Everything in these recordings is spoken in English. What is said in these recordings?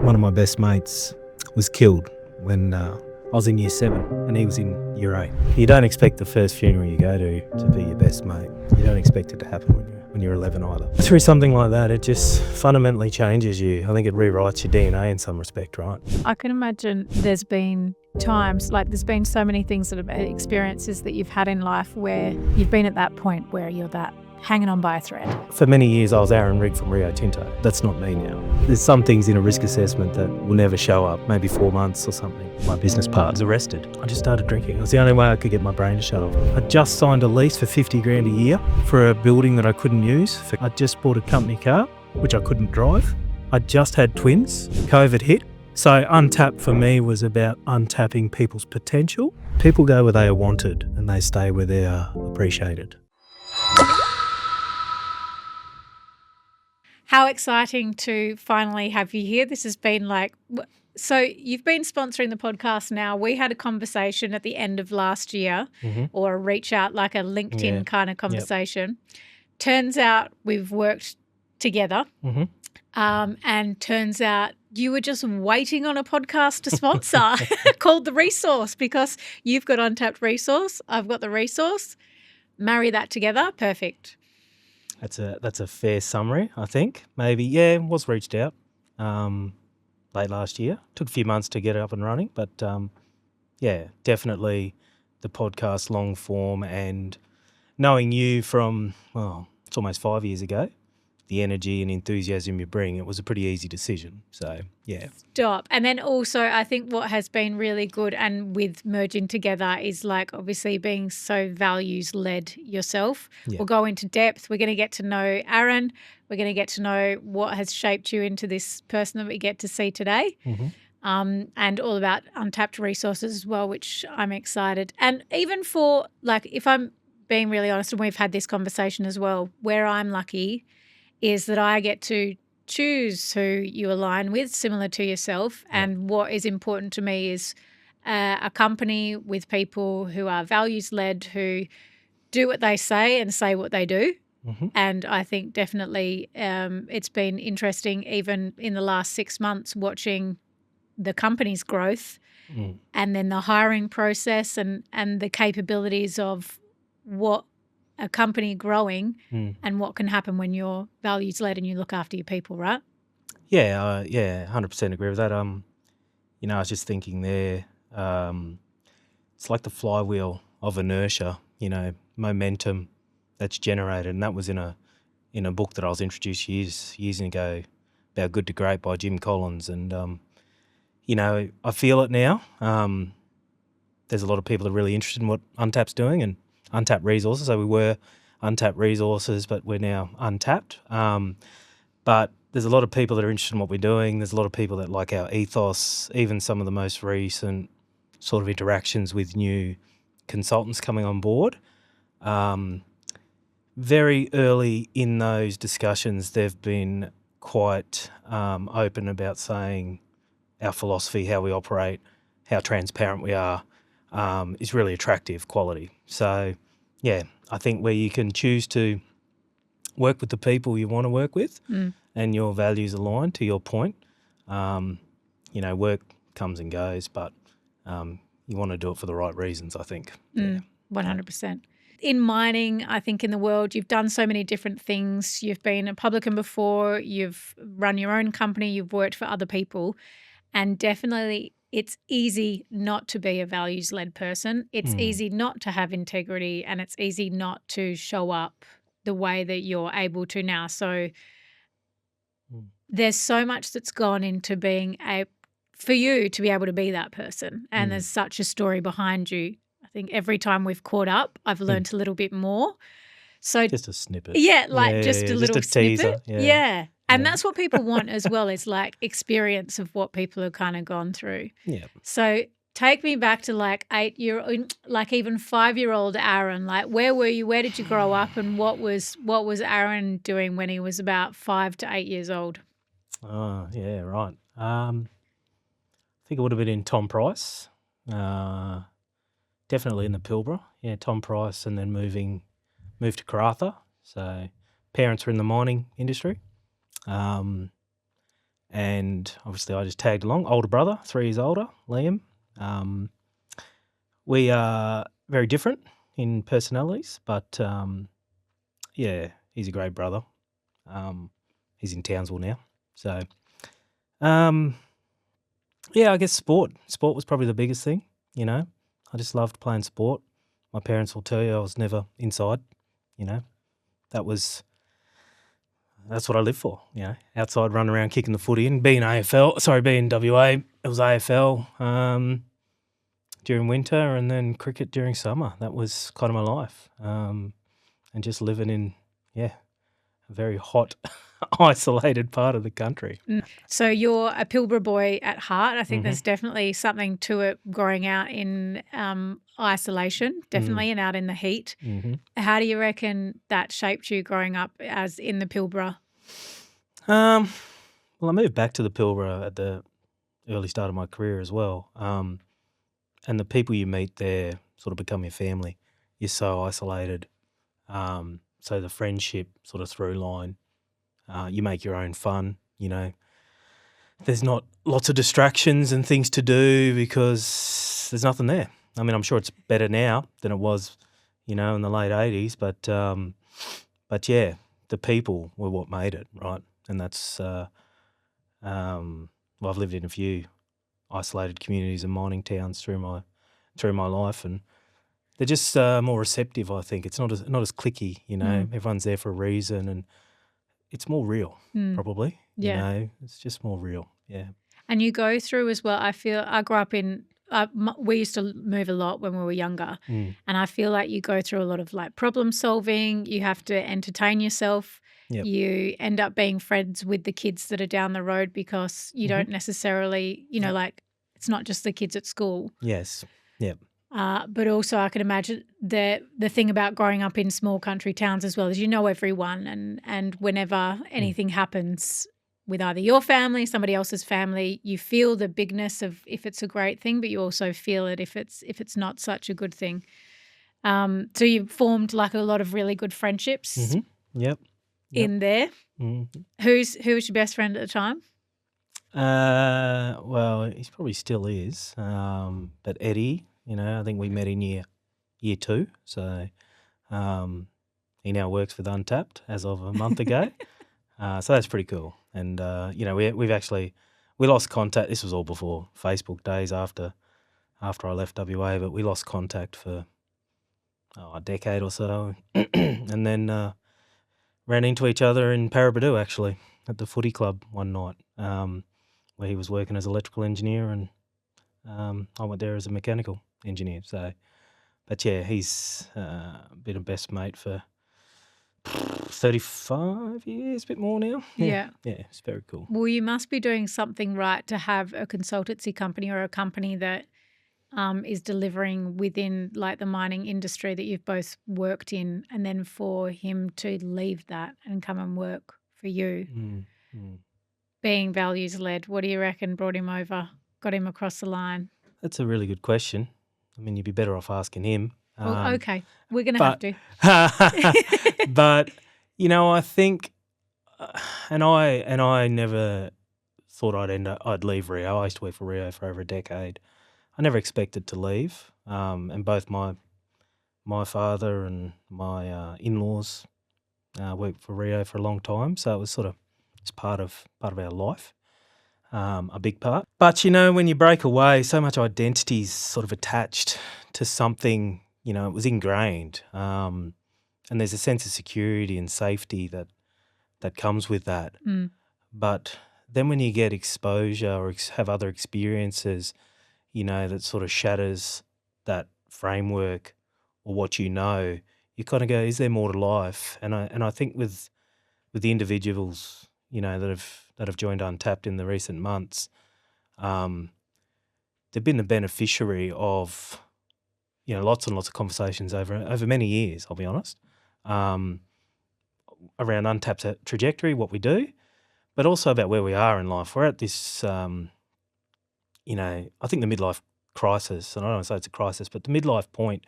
One of my best mates was killed when I was in year 7 and he was in year 8. You don't expect the first funeral you go to be your best mate. You don't expect it to happen when you're 11 either. Through something like that, it just fundamentally changes you. I think it rewrites your DNA in some respect, right? I can imagine there's been times, like there's been so many things that have experiences that you've had in life where you've been at that point where you're that hanging on by a thread. For many years, I was Aaron Rigg from Rio Tinto. That's not me now. There's some things in a risk assessment that will never show up, maybe 4 months or something. My business partner was arrested. I just started drinking. It was the only way I could get my brain to shut off. I just signed a lease for 50 grand a year for a building that I couldn't use. I just bought a company car, which I couldn't drive. I just had twins. COVID hit. So Untapped for me was about untapping people's potential. People go where they are wanted and they stay where they are appreciated. How exciting to finally have you here. This has been so you've been sponsoring the podcast now. We had a conversation at the end of last year or a reach out, like a LinkedIn kind of conversation. Yep. Turns out we've worked together and turns out you were just waiting on a podcast to sponsor called The Resource, because you've got Untapped Resource, I've got The Resource. Marry that together, perfect. That's a fair summary, I think. Maybe, yeah, was reached out late last year. Took a few months to get it up and running, but yeah, definitely the podcast long form, and knowing you from, well, it's almost 5 years ago, the energy and enthusiasm you bring, it was a pretty easy decision. So, yeah. Stop. And then also I think what has been really good and with merging together is like obviously being so values-led yourself. Yeah. We'll go into depth. We're going to get to know Aaron. We're going to get to know what has shaped you into this person that we get to see today. And all about Untapped Resources as well, which I'm excited. And even for, like, if I'm being really honest, and we've had this conversation as well, where I'm lucky is that I get to choose who you align with, similar to yourself. And what is important to me is a company with people who are values-led, who do what they say and say what they do. And I think definitely it's been interesting even in the last 6 months watching the company's growth and then the hiring process and the capabilities of what a company growing and what can happen when you're values-led and you look after your people, right? Yeah, 100% agree with that. I was just thinking there, it's like the flywheel of inertia, momentum that's generated, and that was in a book that I was introduced years ago about Good to Great by Jim Collins, and I feel it now. There's a lot of people that are really interested in what Untapped's doing, and Untapped Resources. So we were Untapped Resources, but we're now Untapped. But there's a lot of people that are interested in what we're doing. There's a lot of people that like our ethos, even some of the most recent sort of interactions with new consultants coming on board. Very early in those discussions, they've been quite open about saying our philosophy, how we operate, how transparent we are, is really attractive quality. So, yeah, I think where you can choose to work with the people you want to work with and your values align, to your point, work comes and goes, but you want to do it for the right reasons, I think. 100%. In mining, I think in the world, you've done so many different things. You've been a publican before, you've run your own company, you've worked for other people, and definitely it's easy not to be a values-led person. It's easy not to have integrity, and it's easy not to show up the way that you're able to now. So there's so much that's gone into being for you to be able to be that person, and there's such a story behind you. I think every time we've caught up, I've learned a little bit more. So just a snippet. Yeah, just a little just a teaser. snippet. Yeah. And that's what people want as well, is like experience of what people have kind of gone through. Yeah. So take me back to even 5-year-old Aaron. Like, where were you? Where did you grow up? And what was Aaron doing when he was about 5 to 8 years old? Oh, yeah, right. I think it would have been in Tom Price. Definitely in the Pilbara. Yeah, Tom Price, and then moved to Karratha. So parents were in the mining industry. and obviously I just tagged along. Older brother, 3 years older, Liam. We are very different in personalities, but yeah, he's a great brother. He's in Townsville now. So, yeah, I guess sport. Sport was probably the biggest thing, you know. I just loved playing sport. My parents will tell you I was never inside, you know. That's what I live for, you know. Outside, running around, kicking the footy in. Being WA, it was AFL during winter and then cricket during summer. That was kind of my life. And just living in, a very hot, isolated part of the country. So you're a Pilbara boy at heart. I think there's definitely something to it growing out in isolation, definitely, and out in the heat. How do you reckon that shaped you growing up as in the Pilbara? Well, I moved back to the Pilbara at the early start of my career as well. And the people you meet there sort of become your family. You're so isolated. So the friendship sort of through line. You make your own fun, you know. There's not lots of distractions and things to do because there's nothing there. I mean, I'm sure it's better now than it was, you know, in the late 80s. But yeah, the people were what made it, right? And that's, well, I've lived in a few isolated communities and mining towns through my life, and they're just more receptive. I think it's not as cliquey, you know. Everyone's there for a reason, and it's more real, probably. Yeah. You know, it's just more real. Yeah. And you go through as well. I feel I grew up in. We used to move a lot when we were younger, and I feel like you go through a lot of like problem solving. You have to entertain yourself. Yep. You end up being friends with the kids that are down the road because you don't necessarily, you know, like it's not just the kids at school. Yes. Yep. But also I can imagine the thing about growing up in small country towns as well is you know everyone, and whenever anything happens with either your family, somebody else's family, you feel the bigness of if it's a great thing, but you also feel it if it's not such a good thing. So you've formed like a lot of really good friendships. Yep. In there. Who was your best friend at the time? Well, he probably still is. But Eddie, you know, I think we met in year 2. So he now works with Untapped as of a month ago. So that's pretty cool. And you know, we lost contact. This was all before Facebook days after I left WA, but we lost contact for a decade or so, and then ran into each other in Paraburdoo actually at the footy club one night, where he was working as an electrical engineer and I went there as a mechanical engineer. So, but yeah, he's been a best mate for 35 years, a bit more now. Yeah, it's very cool. Well, you must be doing something right to have a consultancy company or a company that is delivering within like the mining industry that you've both worked in, and then for him to leave that and come and work for you. Being values led, what do you reckon brought him over, got him across the line? That's a really good question. I mean, you'd be better off asking him. Well, okay, we're going to have to. But you know, I think, and I never thought I'd leave Rio. I used to work for Rio for over a decade. I never expected to leave, and both my father and my in-laws worked for Rio for a long time, so it was it's part of our life, a big part. But you know, when you break away, so much identity's sort of attached to something. You know, it was ingrained, and there's a sense of security and safety that comes with that. But then when you get exposure or have other experiences, you know, that sort of shatters that framework or what you know, you kind of go, is there more to life? And I think with the individuals, you know, that have joined Untapped in the recent months, they've been the beneficiary of, you know, lots and lots of conversations over many years, I'll be honest, around Untapped's trajectory, what we do, but also about where we are in life. We're at this, you know, I think the midlife crisis, and I don't want to say it's a crisis, but the midlife point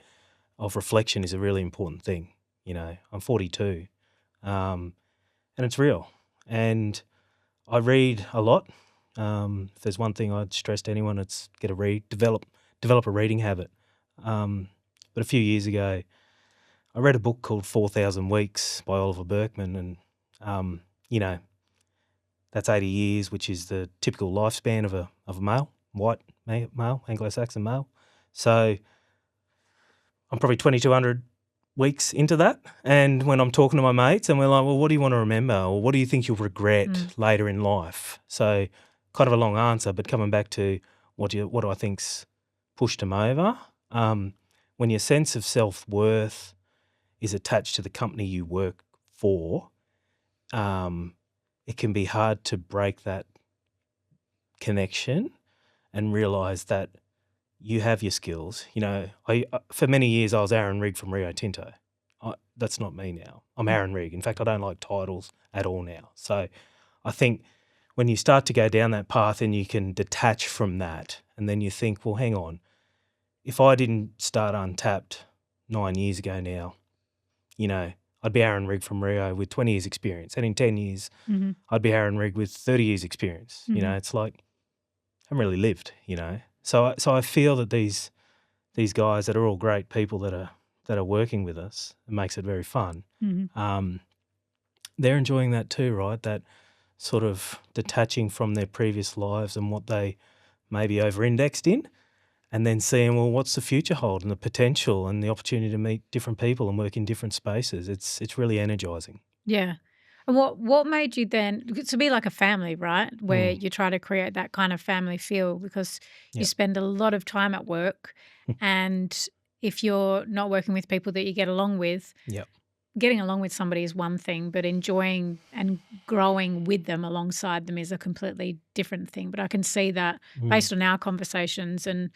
of reflection is a really important thing. You know, I'm 42, and it's real. And I read a lot. If there's one thing I'd stress to anyone, it's develop a reading habit. But a few years ago, I read a book called 4,000 Weeks by Oliver Burkeman, and that's 80 years, which is the typical lifespan of a male, white male, Anglo-Saxon male. So I'm probably 2,200 weeks into that, and when I'm talking to my mates and we're like, well, what do you want to remember, or what do you think you'll regret later in life? So kind of a long answer, but coming back to what do I think's pushed them over, when your sense of self-worth is attached to the company you work for, it can be hard to break that connection and realise that you have your skills. For many years I was Aaron Rigg from Rio Tinto. That's not me now. I'm Aaron Rigg. In fact, I don't like titles at all now. So I think when you start to go down that path and you can detach from that, and then you think, well, hang on, if I didn't start Untapped 9 years ago now, I'd be Aaron Rigg from Rio with 20 years experience. And in 10 years, I'd be Aaron Rigg with 30 years experience. It's like I haven't really lived, So I feel that these guys that are all great people that are working with us, it makes it very fun. They're enjoying that too, right? That sort of detaching from their previous lives and what they maybe over-indexed in, and then seeing, well, what's the future hold and the potential and the opportunity to meet different people and work in different spaces. It's really energizing. Yeah. And what made you then to be like a family, right? Where you try to create that kind of family feel, because you spend a lot of time at work, and if you're not working with people that you get along with, getting along with somebody is one thing, but enjoying and growing with them alongside them is a completely different thing. But I can see that based on our conversations and,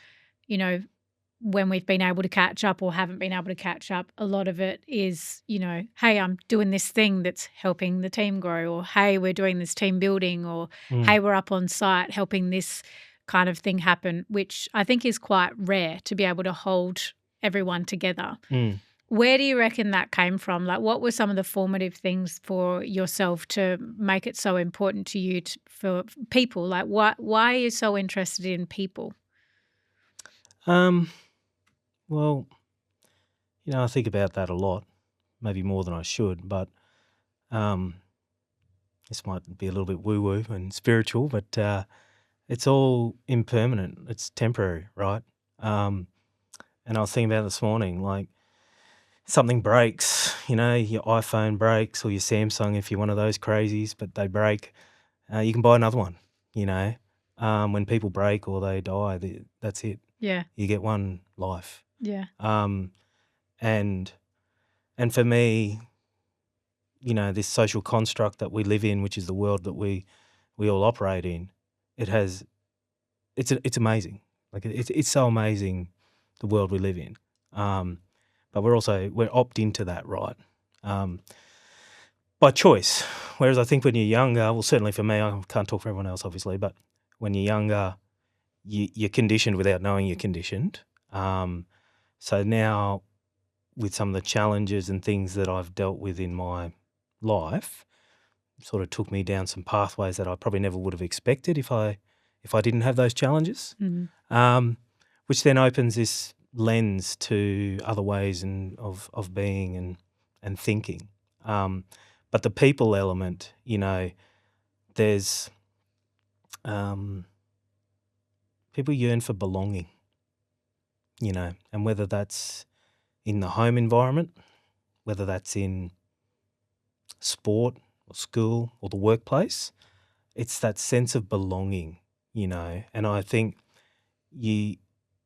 when we've been able to catch up or haven't been able to catch up, a lot of it is, hey, I'm doing this thing that's helping the team grow, or hey, we're doing this team building, or hey, we're up on site helping this kind of thing happen, which I think is quite rare to be able to hold everyone together. Where do you reckon that came from? Like, what were some of the formative things for yourself to make it so important to you for people? Like, why are you so interested in people? Well, I think about that a lot, maybe more than I should, but this might be a little bit woo-woo and spiritual, but it's all impermanent. It's temporary, right? And I was thinking about it this morning, like something breaks, your iPhone breaks or your Samsung if you're one of those crazies, but they break, you can buy another one, when people break or they die, that's it. Yeah. You get one life. Yeah. And for me, this social construct that we live in, which is the world that we all operate in, it's amazing. Like it's so amazing, the world we live in. But we're opt into that, right? By choice. Whereas I think when you're younger, well, certainly for me, I can't talk for everyone else, obviously, but when you're younger, you're conditioned without knowing you're conditioned. So now, with some of the challenges and things that I've dealt with in my life, sort of took me down some pathways that I probably never would have expected if I didn't have those challenges, which then opens this lens to other ways of being and thinking. But the people element, there's people yearn for belonging, and whether that's in the home environment, whether that's in sport or school or the workplace, it's that sense of belonging, and I think you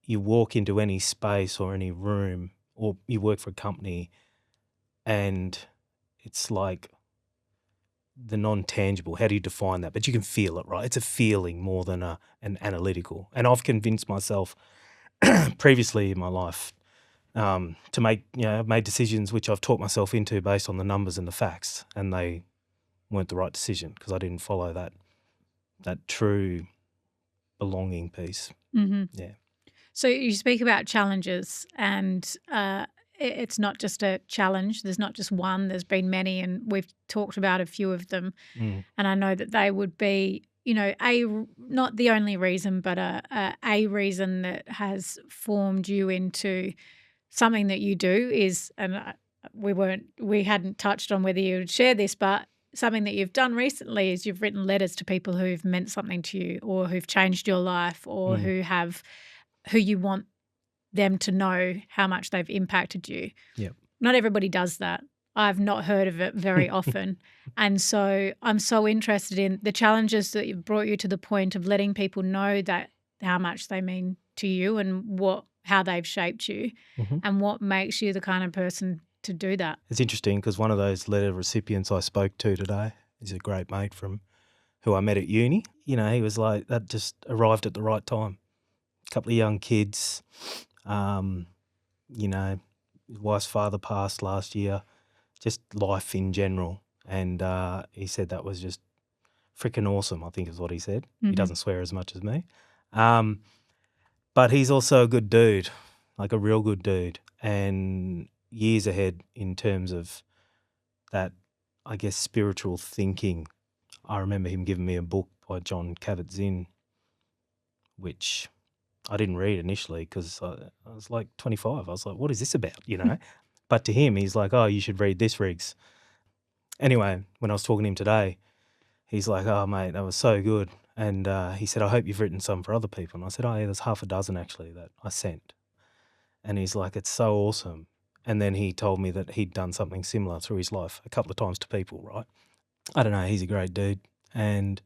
walk into any space or any room, or you work for a company, and it's like the non-tangible. How do you define that? But you can feel it, right? It's a feeling more than an analytical. And I've convinced myself previously in my life to make, I've made decisions which I've talked myself into based on the numbers and the facts, and they weren't the right decision because I didn't follow that true belonging piece. Mm-hmm. Yeah. So you speak about challenges, and it's not just a challenge. There's not just one. There's been many, and we've talked about a few of them. Mm. And I know that they would be, not the only reason, but a reason that has formed you into something that you do is, and we hadn't touched on whether you would share this, but something that you've done recently is you've written letters to people who've meant something to you, or who've changed your life, or who you want them to know how much they've impacted you. Yep. Not everybody does that. I've not heard of it very often. And so I'm so interested in the challenges that have brought you to the point of letting people know that how much they mean to you and how they've shaped you, and what makes you the kind of person to do that. It's interesting because one of those letter recipients I spoke to today is a great mate from who I met at uni. He was like, that just arrived at the right time. A couple of young kids, his wife's father passed last year, just life in general. And he said that was just freaking awesome, I think is what he said. He doesn't swear as much as me. But he's also a good dude, like a real good dude, and years ahead in terms of that, I guess, spiritual thinking. I remember him giving me a book by John Kabat-Zinn, which I didn't read initially because I was like 25. I was like, what is this about, But to him, he's like, oh, you should read this, Riggs. Anyway, when I was talking to him today, he's like, oh, mate, that was so good. And he said, I hope you've written some for other people. And I said, oh, yeah, there's half a dozen actually that I sent. And he's like, it's so awesome. And then he told me that he'd done something similar through his life a couple of times to people, right? I don't know, he's a great dude. And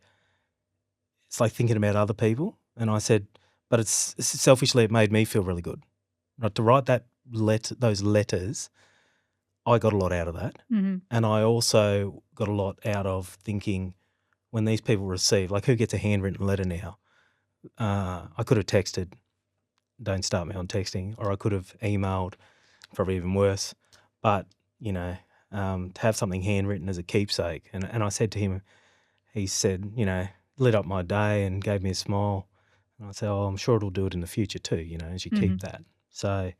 it's like thinking about other people. And I said, but it's selfishly, it made me feel really good. Right? To write those letters, I got a lot out of that. And I also got a lot out of thinking when these people receive, like who gets a handwritten letter now? I could have texted, don't start me on texting, or I could have emailed, probably even worse. But, to have something handwritten as a keepsake. And I said to him, he said, lit up my day and gave me a smile. And I said, oh, I'm sure it'll do it in the future too, as you keep that. So,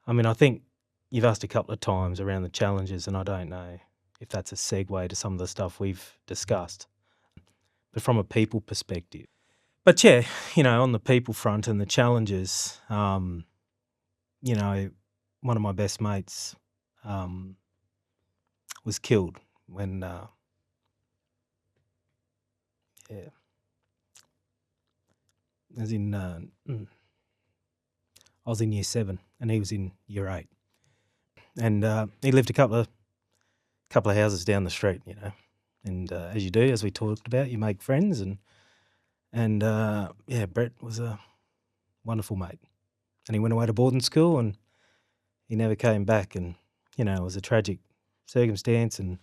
I think you've asked a couple of times around the challenges, and I don't know if that's a segue to some of the stuff we've discussed. But from a people perspective. But yeah, on the people front and the challenges, one of my best mates was killed when, I was in year 7 and he was in year 8. And he lived a couple of houses down the street, And as you do, as we talked about, you make friends and Brett was a wonderful mate. And he went away to boarding school and he never came back, and, it was a tragic circumstance and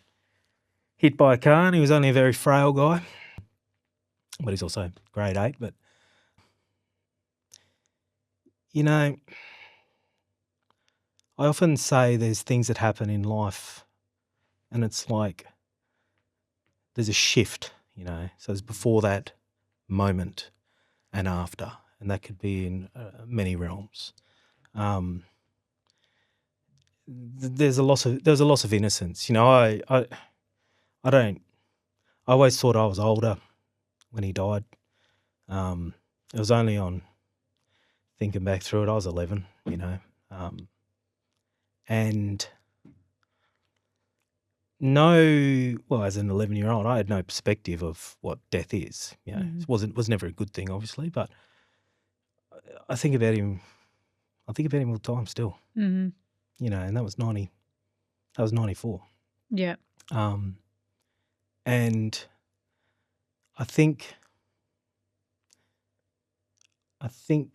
hit by a car, and he was only a very frail guy, but he's also grade 8. But, I often say there's things that happen in life and it's like there's a shift, so it's before that moment and after, and that could be in many realms. There's a loss of innocence. I always thought I was older when he died. It was only on thinking back through it, I was 11, and as an 11-year-old, I had no perspective of what death is. It was never a good thing, obviously, but I think about him all the time still. And that was 94. Yeah. And I think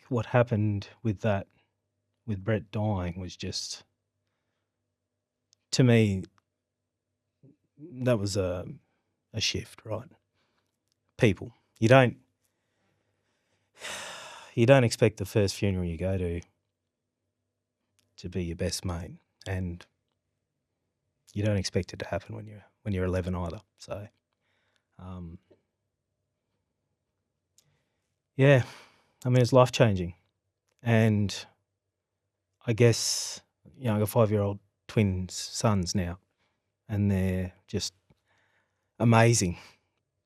what happened with Brett dying was just, to me, that was a shift, right? People. You don't expect the first funeral you go to be your best mate, and you don't expect it to happen when you're 11 either. So, it's life changing, and I guess I've got 5-year-old twin sons now, and they're just amazing.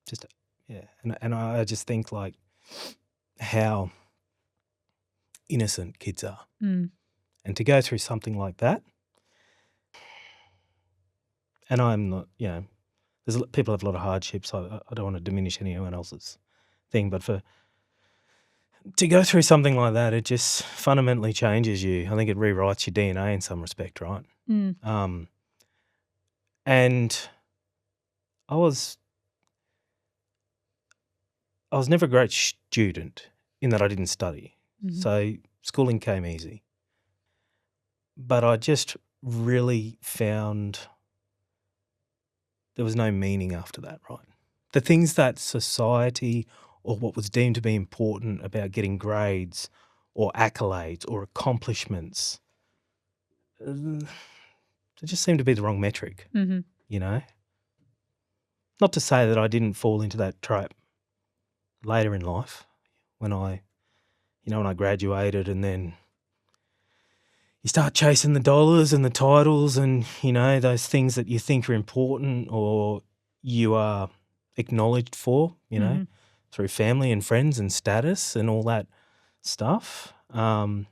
Just, yeah. And I just think like how innocent kids are. Mm. And to go through something like that, and I'm not, people have a lot of hardships. I don't want to diminish anyone else's thing, but to go through something like that, it just fundamentally changes you. I think it rewrites your DNA in some respect, right? Mm. And I was never a great student in that I didn't study. Mhm. So schooling came easy. But I just really found there was no meaning after that, right? The things that society or what was deemed to be important about getting grades or accolades or accomplishments, they just seemed to be the wrong metric, Mhm. Not to say that I didn't fall into that trap later in life when I graduated, and then you start chasing the dollars and the titles and, those things that you think are important or you are acknowledged for, Mhm. through family and friends and status and all that stuff. But,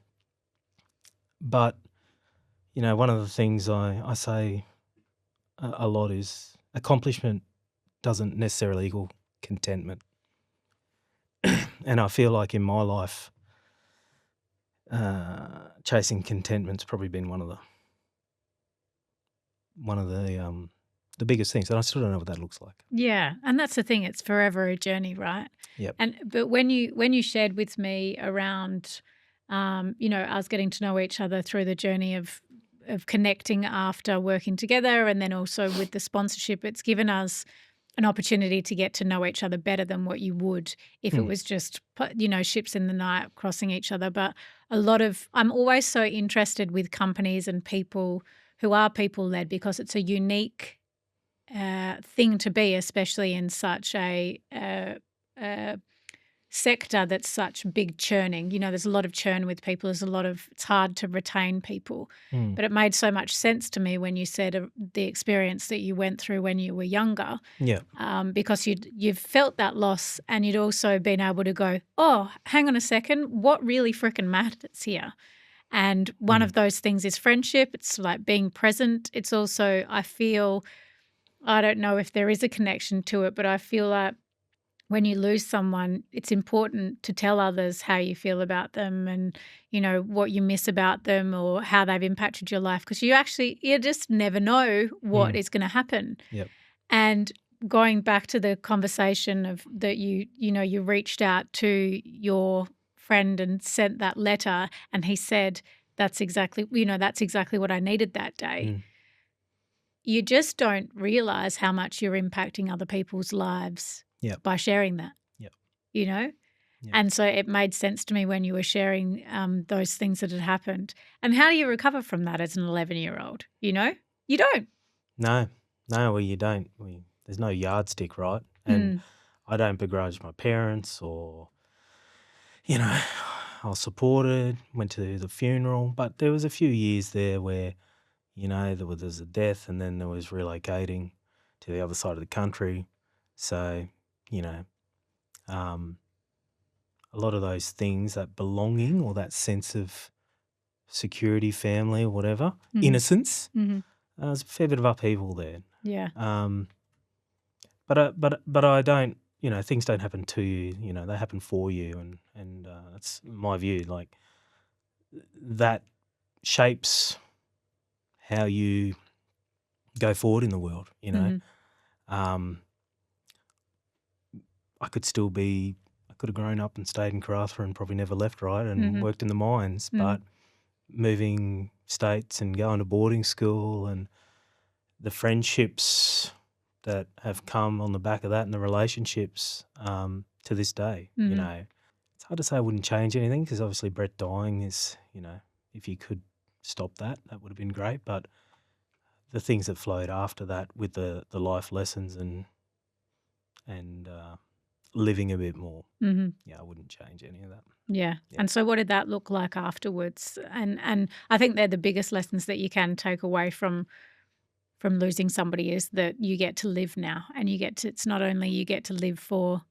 one of the things I say a lot is accomplishment doesn't necessarily equal contentment. And I feel like in my life, chasing contentment's probably been one of the biggest things, and I still don't know what that looks like. Yeah, and that's the thing, it's forever a journey, right? Yep. But when you shared with me around us getting to know each other through the journey of connecting after working together, and then also with the sponsorship, it's given us an opportunity to get to know each other better than what you would if it was just ships in the night crossing each other. But I'm always so interested with companies and people who are people led, because it's a unique thing to be, especially in such a sector that's such big churning. There's a lot of churn with people. It's hard to retain people. But it made so much sense to me when you said the experience that you went through when you were younger. Yeah. Because you've felt that loss, and you'd also been able to go, oh, hang on a second, what really freaking matters here? And one of those things is friendship. It's like being present. It's also, I don't know if there is a connection to it, but I feel like when you lose someone, it's important to tell others how you feel about them and, what you miss about them or how they've impacted your life, because you just never know what is going to happen. Yep. And going back to the conversation of that you reached out to your friend and sent that letter, and he said, that's exactly what I needed that day. You just don't realize how much you're impacting other people's lives by sharing that. Yep. And so it made sense to me when you were sharing those things that had happened. And how do you recover from that as an 11-year-old? You don't. No, well, you don't. There's no yardstick, right? And I don't begrudge my parents or, I was supported, went to the funeral, but there was a few years there where, there was a death, and then there was relocating to the other side of the country. So, a lot of those things, that belonging or that sense of security, family or whatever, innocence, there's a fair bit of upheaval there. Yeah. But I don't, things don't happen to you, they happen for you. And that's my view. Like, that shapes how you go forward in the world, I could have grown up and stayed in Karratha and probably never left, right, and worked in the mines, but moving states and going to boarding school and the friendships that have come on the back of that and the relationships to this day, it's hard to say I wouldn't change anything, because obviously Brett dying is, if you could stop that would have been great. But the things that flowed after that with the life lessons and living a bit more. Mm-hmm. Yeah, I wouldn't change any of that. Yeah. Yeah. And so what did that look like afterwards? And I think they're the biggest lessons that you can take away from losing somebody is that you get to live now, and it's not only you get to live for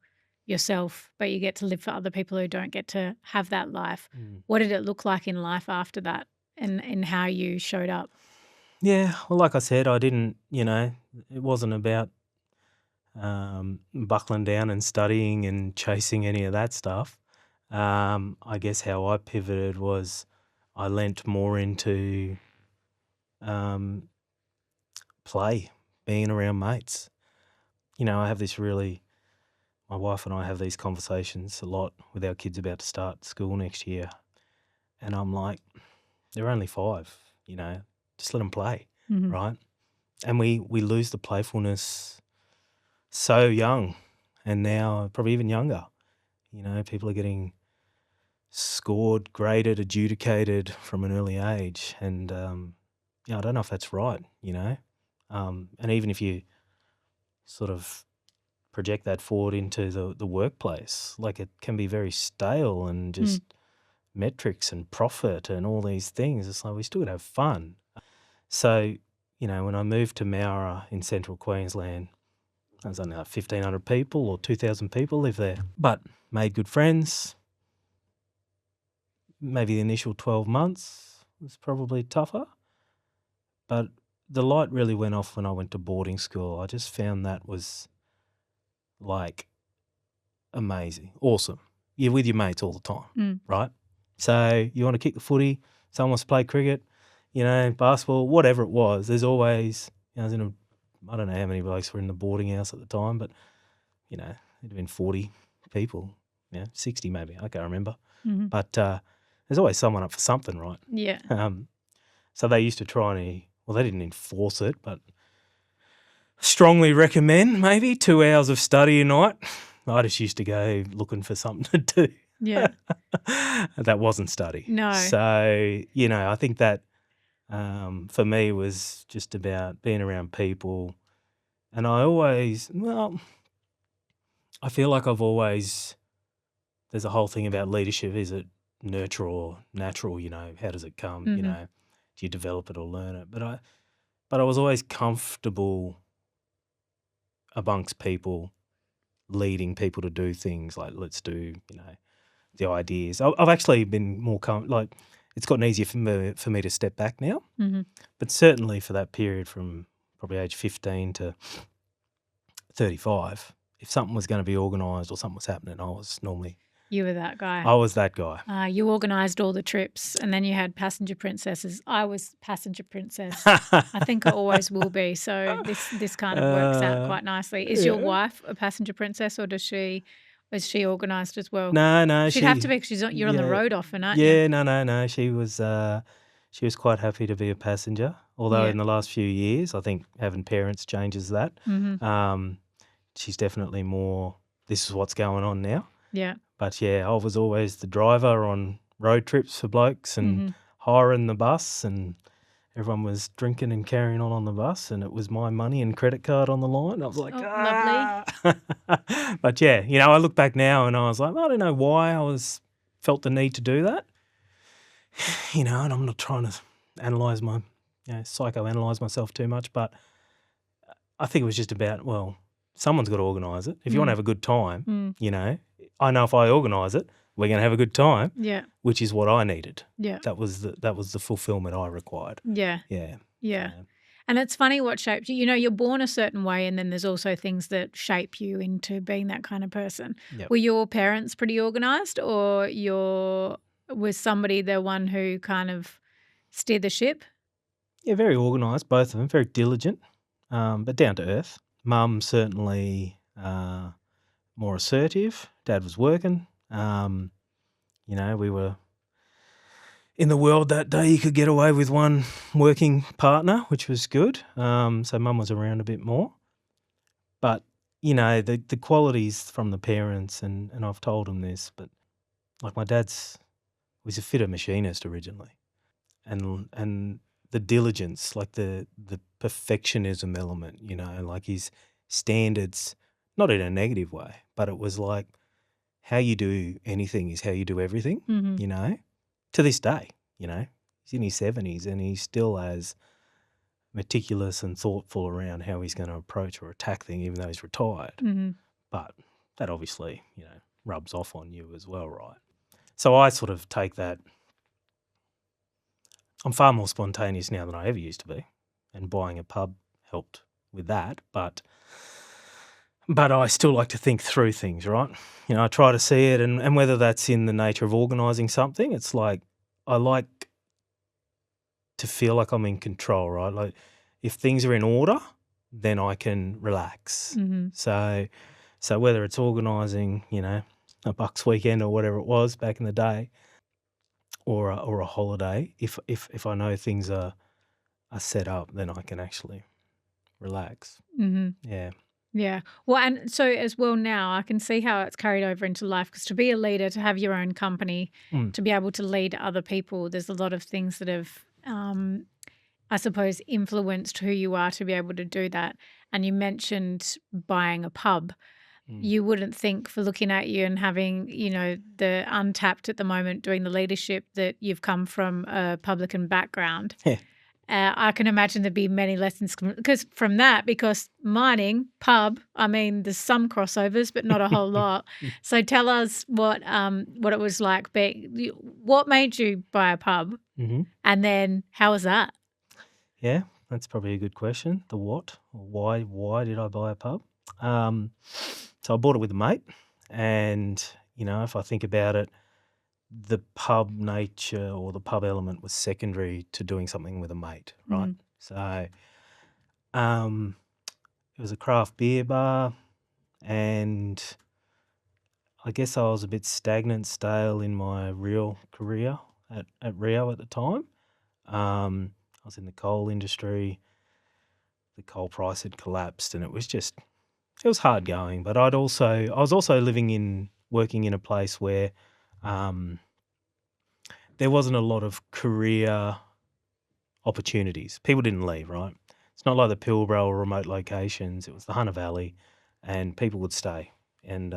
yourself, but you get to live for other people who don't get to have that life. What did it look like in life after that, and how you showed up? Yeah, well, like I said, I didn't, it wasn't about buckling down and studying and chasing any of that stuff. I guess how I pivoted was I lent more into play, being around mates. I have my wife and I have these conversations a lot with our kids about to start school next year. And I'm like, they're only 5, just let them play, Mm-hmm. right? And we lose the playfulness so young, and now probably even younger. People are getting scored, graded, adjudicated from an early age. And, I don't know if that's right, and even if you sort of project that forward into the workplace, like it can be very stale and just metrics and profit and all these things. It's like we still got to have fun. So, when I moved to Mowra in central Queensland, I was only like 1,500 people or 2,000 people live there, but made good friends. Maybe the initial 12 months was probably tougher, but the light really went off when I went to boarding school. I just found that was like amazing, awesome. You're with your mates all the time, right? So you want to kick the footy, someone wants to play cricket, basketball, whatever it was. There's always, I was I don't know how many blokes were in the boarding house at the time, but, there'd have been 40 people, 60 maybe, I can't remember. Mm-hmm. But there's always someone up for something, right? Yeah. So they used to try and, they didn't enforce it, but strongly recommend maybe 2 hours of study a night. I just used to go looking for something to do. Yeah. That wasn't study. No. So, I think that for me was just about being around people. And I feel like there's a whole thing about leadership. Is it nurture or natural? How does it come? Mm-hmm. Do you develop it or learn it? But I was always comfortable amongst people, leading people to do things like let's do, the ideas. I've actually been more it's gotten easier for me to step back now. Mm-hmm. But certainly for that period from probably age 15 to 35, if something was going to be organised or something was happening, I was normally... You were that guy. I was that guy. You organised all the trips, and then you had passenger princesses. I was passenger princess. I think I always will be. So this kind of works out quite nicely. Is your wife a passenger princess, or is she organised as well? No. She'd have to be because you're on the road often, aren't you? Yeah, no. She was quite happy to be a passenger. Although in the last few years, I think having parents changes that. Mm-hmm. She's definitely more, this is what's going on now. Yeah. But I was always the driver on road trips for blokes and hiring the bus, and everyone was drinking and carrying on the bus, and it was my money and credit card on the line. I was like, lovely. But I look back now and I was like, I don't know why felt the need to do that. And I'm not trying to analyse psychoanalyse myself too much, but I think it was just about, someone's got to organise it. If you want to have a good time, I know if I organise it, we're going to have a good time. Yeah. Which is what I needed. Yeah. That was the fulfillment I required. Yeah. Yeah. Yeah. And it's funny what shaped you. You're born a certain way, and then there's also things that shape you into being that kind of person. Yep. Were your parents pretty organised, or was somebody the one who kind of steered the ship? Yeah, very organised, both of them, very diligent, but down to earth. Mum certainly more assertive. Dad was working. We were in the world that day. You could get away with one working partner, which was good. So Mum was around a bit more. But, the qualities from the parents, and I've told them this, but like my dad's was a fitter machinist originally. And the diligence, like the perfectionism element, like his standards not in a negative way, but it was like how you do anything is how you do everything, you know, to this day, you know. He's in his 70s and he's still as meticulous and thoughtful around how he's going to approach or attack things, even though he's retired. But that obviously, you know, rubs off on you as well, right? So I sort of take that. I'm far more spontaneous now than I ever used to be, and buying a pub helped with that. But I still like to think through things, right? You know, I try to see it, and whether that's in the nature of organising something, it's like I like to feel like I'm in control, right? Like if things are in order, then I can relax. So whether it's organising, you know, a Bucks weekend or whatever it was back in the day, or a holiday, if I know things are set up, then I can actually relax. Yeah. Yeah. Well, and so as well now, I can see how it's carried over into life, because to be a leader, to have your own company, to be able to lead other people, there's a lot of things that have, I suppose, influenced who you are to be able to do that. And you mentioned buying a pub. You wouldn't think, for looking at you and having, you know, the Untapped at the moment doing the leadership, that you've come from a publican background. Yeah. I can imagine there'd be many lessons because mining, pub, I mean, there's some crossovers, but not a whole lot. So tell us what it was like. What made you buy a pub, and then how was that? Yeah, that's probably a good question. The what, or why did I buy a pub? So I bought it with a mate, and you know, if I think about it, the pub nature or the pub element was secondary to doing something with a mate, right? So it was a craft beer bar, and I guess I was a bit stagnant, stale in my real career at Rio at the time. I was in the coal industry. The coal price had collapsed, and it was hard going. But I was also working in a place where there wasn't a lot of career opportunities. People didn't leave, right? It's not like the Pilbara or remote locations. It was the Hunter Valley, and people would stay. And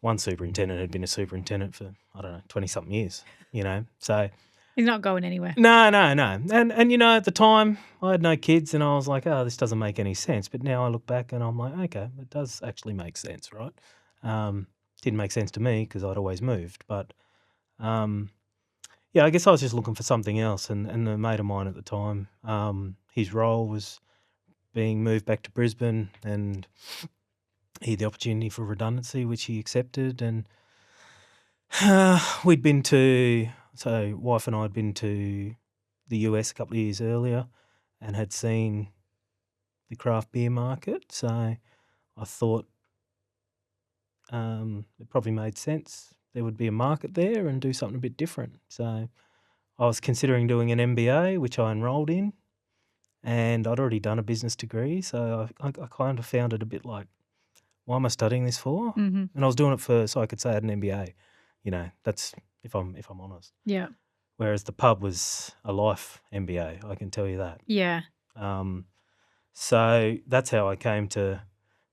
one superintendent had been a superintendent for, I don't know, 20-something years, you know. So he's not going anywhere. No. And you know, at the time, I had no kids, and I was like, oh, this doesn't make any sense. But now I look back and I'm like, okay, it does actually make sense, right? Didn't make sense to me because I'd always moved. But yeah, I guess I was just looking for something else. And a mate of mine at the time, his role was being moved back to Brisbane, and he had the opportunity for redundancy, which he accepted. And wife and I had been to the US a couple of years earlier and had seen the craft beer market. So I thought it probably made sense. There would be a market there and do something a bit different. So I was considering doing an MBA, which I enrolled in, and I'd already done a business degree. So I kind of found it a bit like, why am I studying this for? And I was doing it so I could say I had an MBA. You know, that's if I'm honest. Yeah. Whereas the pub was a life MBA, I can tell you that. Yeah. So that's how I came to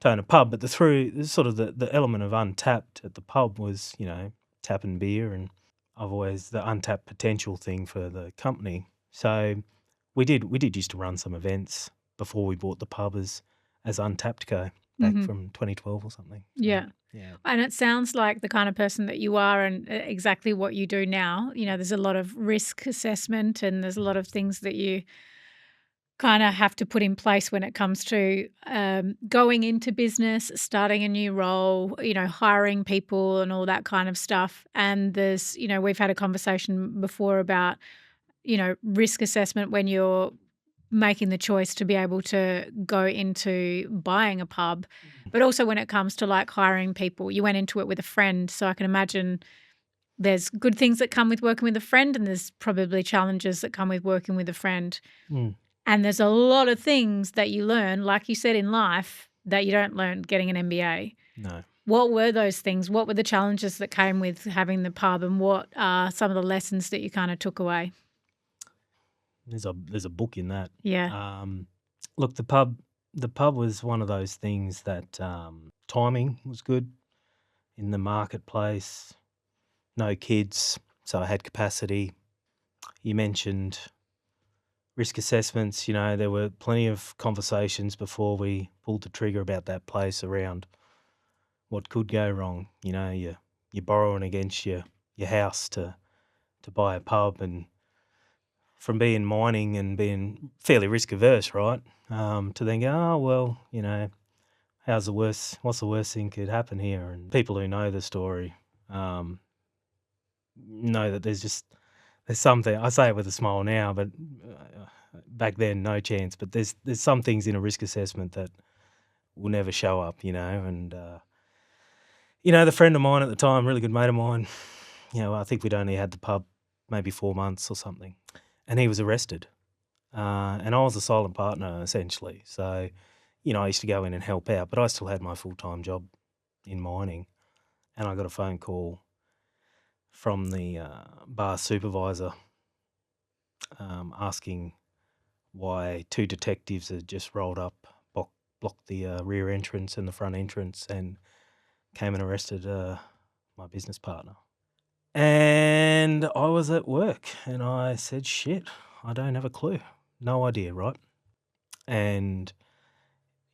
own a pub. But the element of Untapped at the pub was, you know, tapping beer, and I've always the untapped potential thing for the company. So we did used to run some events before we bought the pub as Untapped Co. back from 2012 or something. So, yeah. Yeah. And it sounds like the kind of person that you are, and exactly what you do now. You know, there's a lot of risk assessment, and there's a lot of things that you kind of have to put in place when it comes to going into business, starting a new role, you know, hiring people and all that kind of stuff. And there's, you know, we've had a conversation before about, you know, risk assessment when you're making the choice to be able to go into buying a pub, but also when it comes to like hiring people. You went into it with a friend, so I can imagine there's good things that come with working with a friend, and there's probably challenges that come with working with a friend. And there's a lot of things that you learn, like you said, in life that you don't learn getting an MBA. No. What were those things? What were the challenges that came with having the pub, and what are some of the lessons that you kind of took away? There's a book in that. Yeah. Look, the pub was one of those things that timing was good in the marketplace. No kids, so I had capacity. You mentioned risk assessments. There were plenty of conversations before we pulled the trigger about that place around what could go wrong. You're borrowing against your house to buy a pub, and from being mining and being fairly risk averse, right? To then go, oh well, what's the worst thing could happen here? And people who know the story know that there's something. I say it with a smile now, but back then, no chance. But there's some things in a risk assessment that will never show up, And the friend of mine at the time, really good mate of mine, I think we'd only had the pub maybe 4 months or something, and he was arrested. And I was a silent partner essentially. So, I used to go in and help out, but I still had my full-time job in mining. And I got a phone call from the bar supervisor asking why 2 detectives had just rolled up, blocked the rear entrance and the front entrance, and came and arrested my business partner. And I was at work, and I said, shit, I don't have a clue. No idea, right? And,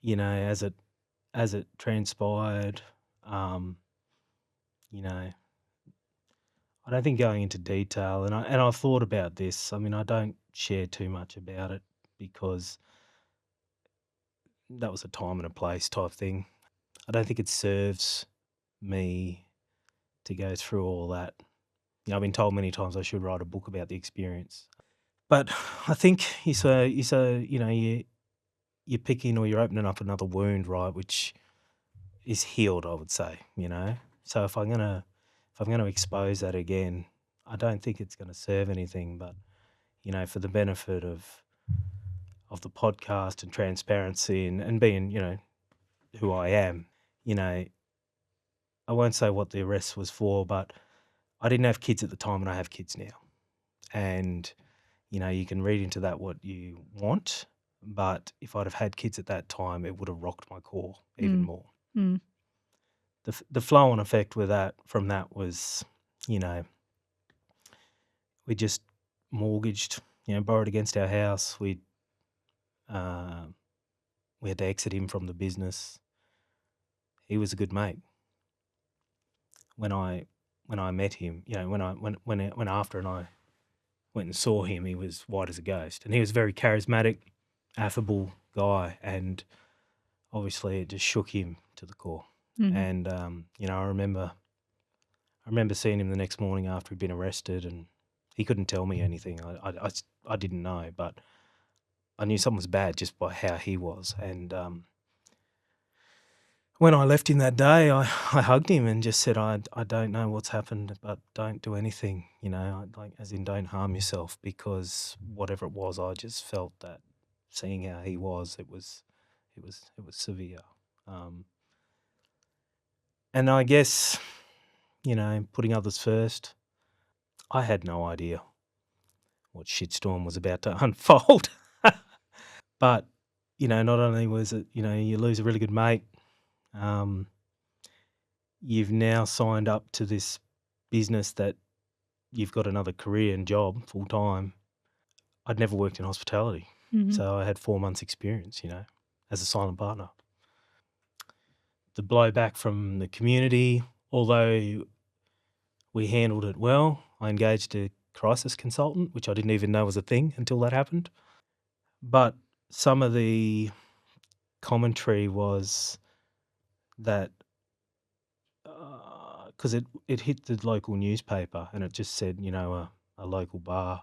as it transpired, I don't think going into detail, and I thought about this. I mean, I don't share too much about it because that was a time and a place type thing. I don't think it serves me to go through all that. I've been told many times I should write a book about the experience, but I think you're picking or you're opening up another wound, right, which is healed, I would say. So if I'm gonna expose that again, I don't think it's going to serve anything. But for the benefit of the podcast and transparency and being who I am, I won't say what the arrest was for, but I didn't have kids at the time, and I have kids now. And you can read into that what you want, but if I'd have had kids at that time, it would have rocked my core even more. Mm. The flow-on effect from that was, we just mortgaged, borrowed against our house. We had to exit him from the business. He was a good mate. When I met him, when after and I went and saw him, he was white as a ghost, and he was a very charismatic, affable guy, and obviously it just shook him to the core. Mm-hmm. And I remember seeing him the next morning after he'd been arrested, and he couldn't tell me anything. I didn't know, but I knew something was bad just by how he was. And when I left him that day, I hugged him and just said, I don't know what's happened, but don't do anything, as in don't harm yourself, because whatever it was, I just felt that seeing how he was, it was severe. And I guess, putting others first, I had no idea what shitstorm was about to unfold. But, not only was it, you lose a really good mate, you've now signed up to this business that you've got another career and job full time. I'd never worked in hospitality. Mm-hmm. So I had 4 months experience, as a silent partner. The blowback from the community, although we handled it well, I engaged a crisis consultant, which I didn't even know was a thing until that happened. But some of the commentary was that because it hit the local newspaper and it just said, a local bar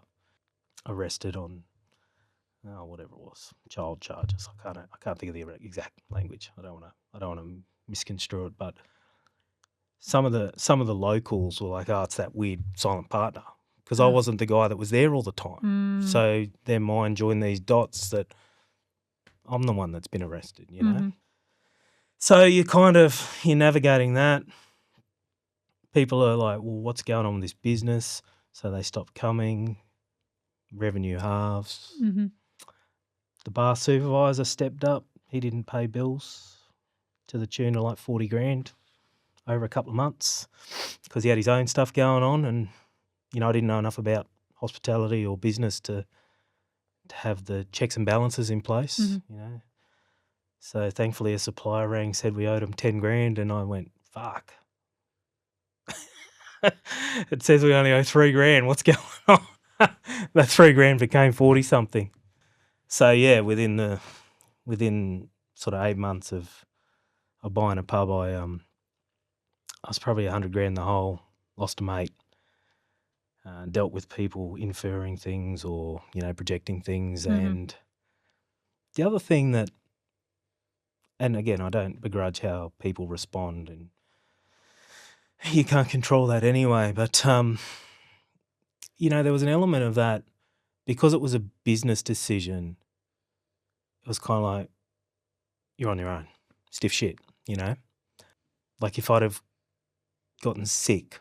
arrested on whatever it was, child charges. I can't think of the exact language. I don't want to misconstrue it, but some of the locals were like, "Oh, it's that weird silent partner," because I wasn't the guy that was there all the time. So their mind joined these dots that I'm the one that's been arrested, So you're navigating that. People are like, well, what's going on with this business? So they stop coming. Revenue halves. Mm-hmm. The bar supervisor stepped up. He didn't pay bills. to the tune of like 40 grand over a couple of months because he had his own stuff going on, and I didn't know enough about hospitality or business to have the checks and balances in place. So thankfully a supplier rang, said we owed him 10 grand, and I went, fuck. It says we only owe 3 grand. What's going on? That 3 grand became 40 something. So yeah, within sort of 8 months of buying a pub, I was probably 100 grand in the hole, lost a mate, dealt with people inferring things or, projecting things. And the other thing that, and again, I don't begrudge how people respond, and you can't control that anyway, but, there was an element of that because it was a business decision. It was kind of like, you're on your own, stiff shit, Like if I'd have gotten sick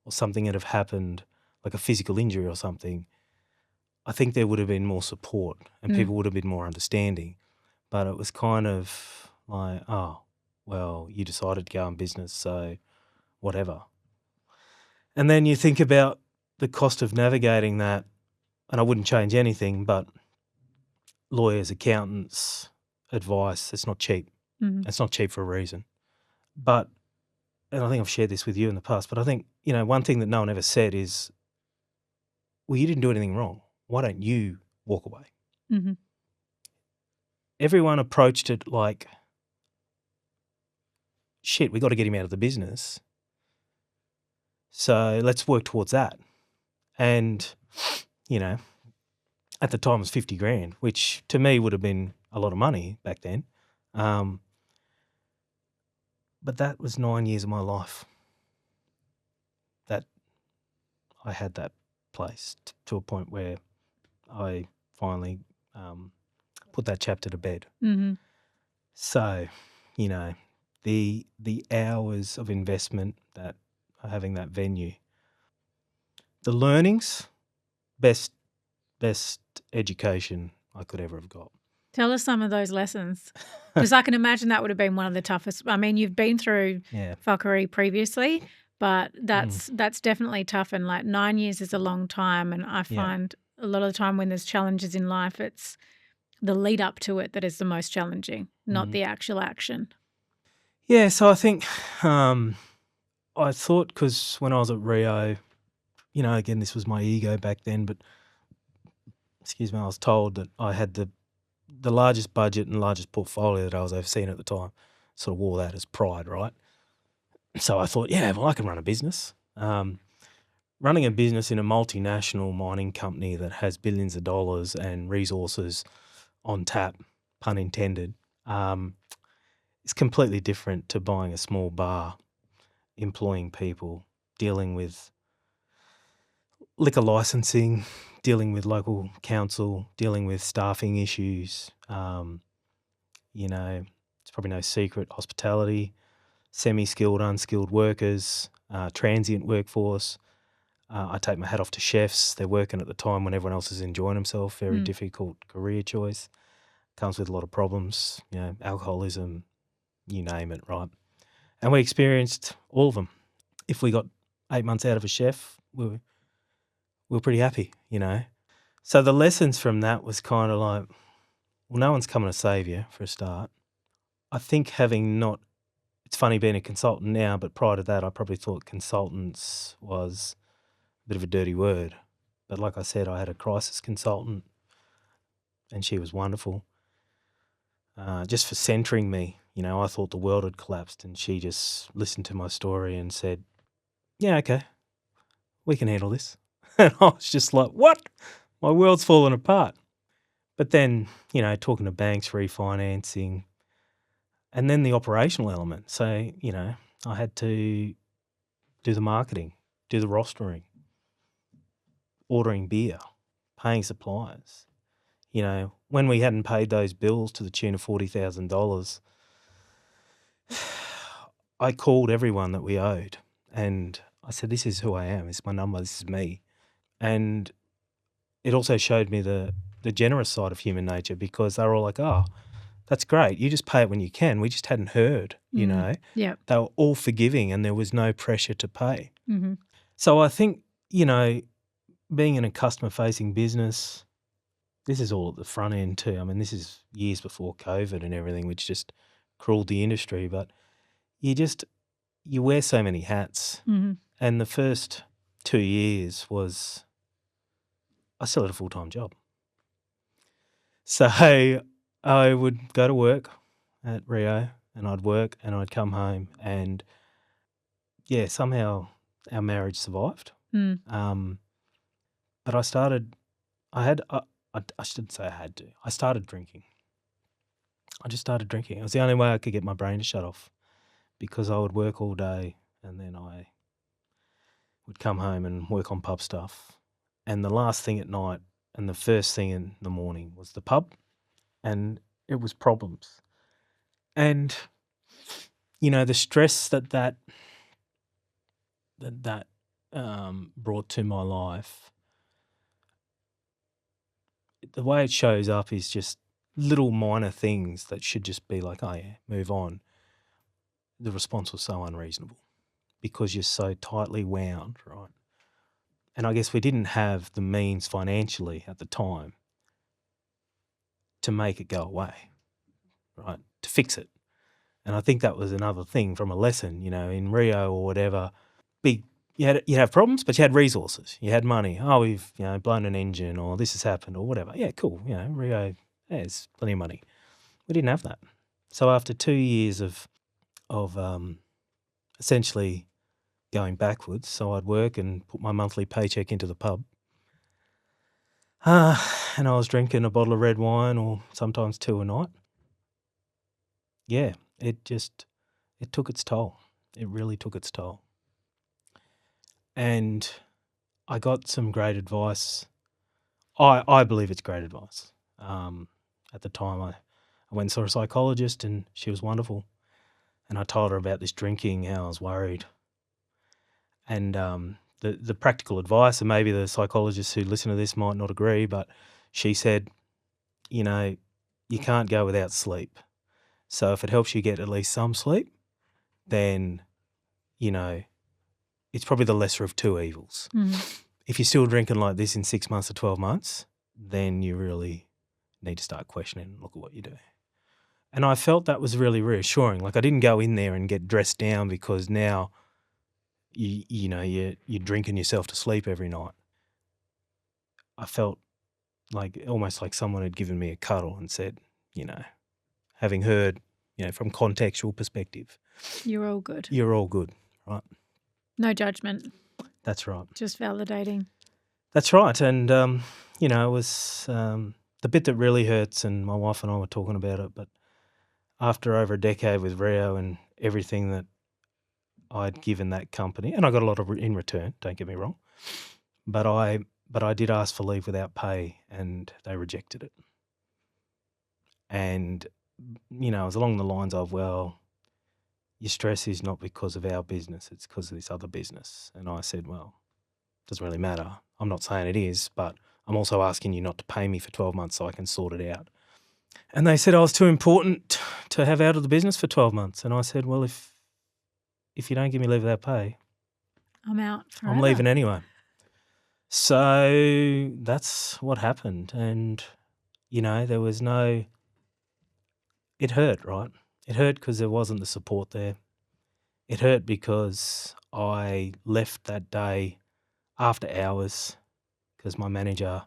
or something had have happened, like a physical injury or something, I think there would have been more support and people would have been more understanding. But it was kind of like, oh, well, you decided to go in business, so whatever. And then you think about the cost of navigating that, and I wouldn't change anything, but lawyers, accountants, advice, it's not cheap. It's not cheap for a reason. But, and I think I've shared this with you in the past, but I think, one thing that no one ever said is, well, you didn't do anything wrong. Why don't you walk away? Everyone approached it like, shit, we got to get him out of the business. So let's work towards that. And, at the time it was 50 grand, which to me would have been a lot of money back then. But that was 9 years of my life that I had that place to a point where I finally put that chapter to bed. So, the hours of investment that having that venue, the learnings, best education I could ever have got. Tell us some of those lessons, because I can imagine that would have been one of the toughest. I mean, you've been through fuckery previously, but that's definitely tough. And like 9 years is a long time. And I find a lot of the time when there's challenges in life, it's the lead up to it that is the most challenging, not the actual action. Yeah, so I think I thought, because when I was at Rio, again, this was my ego back then, but excuse me, I was told that I had the largest budget and largest portfolio that I was overseeing at the time. Sort of wore that as pride, right? So I thought, yeah, well, I can run a business. Running a business in a multinational mining company that has billions of dollars and resources on tap, pun intended, is completely different to buying a small bar, employing people, dealing with liquor licensing, dealing with local council, dealing with staffing issues. It's probably no secret, hospitality, semi-skilled, unskilled workers, transient workforce. I take my hat off to chefs. They're working at the time when everyone else is enjoying themselves. Very difficult career choice. Comes with a lot of problems, alcoholism, you name it, right? And we experienced all of them. If we got 8 months out of a chef, we were pretty happy, So the lessons from that was kind of like, well, no one's coming to save you for a start. I think it's funny being a consultant now, but prior to that, I probably thought consultants was a bit of a dirty word. But like I said, I had a crisis consultant and she was wonderful. Just for centering me, I thought the world had collapsed, and she just listened to my story and said, yeah, okay, we can handle this. And I was just like, what? My world's falling apart. But then, talking to banks, refinancing, and then the operational element. So, I had to do the marketing, do the rostering, ordering beer, paying suppliers. When we hadn't paid those bills to the tune of $40,000, I called everyone that we owed and I said, this is who I am. It's my number. This is me. And it also showed me the generous side of human nature, because they were all like, oh, that's great. You just pay it when you can. We just hadn't heard, you know. Yeah. They were all forgiving and there was no pressure to pay. Mm-hmm. So I think, you know, being in a customer-facing business, this is all at the front end too. I mean, this is years before COVID and everything, which just crueled the industry. But you wear so many hats. Mm-hmm. And the first 2 years was, I still had a full-time job. So I would go to work at Rio and I'd work and I'd come home and, yeah, somehow our marriage survived. But I started drinking. I just started drinking. It was the only way I could get my brain to shut off because I would work all day and then I would come home and work on pub stuff. And the last thing at night and the first thing in the morning was the pub, and it was problems. And, you know, the stress that brought to my life, the way it shows up is just little minor things that should just be like, oh yeah, move on. The response was so unreasonable because you're so tightly wound, right? And I guess we didn't have the means financially at the time to make it go away, right? To fix it. And I think that was another thing from a lesson, you know, in Rio or whatever. You have problems, but you had resources. You had money. Oh, we've, you know, blown an engine or this has happened or whatever. Yeah, cool. You know, Rio has plenty of money. We didn't have that. So after 2 years of essentially going backwards, so I'd work and put my monthly paycheck into the pub. And I was drinking a bottle of red wine or sometimes 2 a night. Yeah, it took its toll. It really took its toll. And I got some great advice. I believe it's great advice. At the time, I went and saw a psychologist and she was wonderful. And I told her about this drinking, how I was worried. And the practical advice, and maybe the psychologists who listen to this might not agree, but she said, you know, you can't go without sleep. So if it helps you get at least some sleep, then, you know, it's probably the lesser of two evils. Mm-hmm. If you're still drinking like this in 6 months or 12 months, then you really need to start questioning and look at what you do. And I felt that was really reassuring. Like I didn't go in there and get dressed down because now you're drinking yourself to sleep every night. I felt like almost like someone had given me a cuddle and said, you know, having heard, you know, from contextual perspective, You're all good. You're all good, right? No judgment. That's right. Just validating. That's right. And, you know, it was the bit that really hurts, and my wife and I were talking about it, but after over a decade with Rio and everything that I'd given that company, and I got a lot of in return, don't get me wrong, but I did ask for leave without pay and they rejected it. And, you know, it was along the lines of, well, your stress is not because of our business, it's because of this other business. And I said, well, it doesn't really matter. I'm not saying it is, but I'm also asking you not to pay me for 12 months so I can sort it out. And they said I was too important to have out of the business for 12 months. And I said, well, if you don't give me leave without pay, I'm out forever. I'm leaving anyway. So that's what happened. And, you know, there was no, it hurt, right? It hurt because there wasn't the support there. It hurt because I left that day after hours because my manager,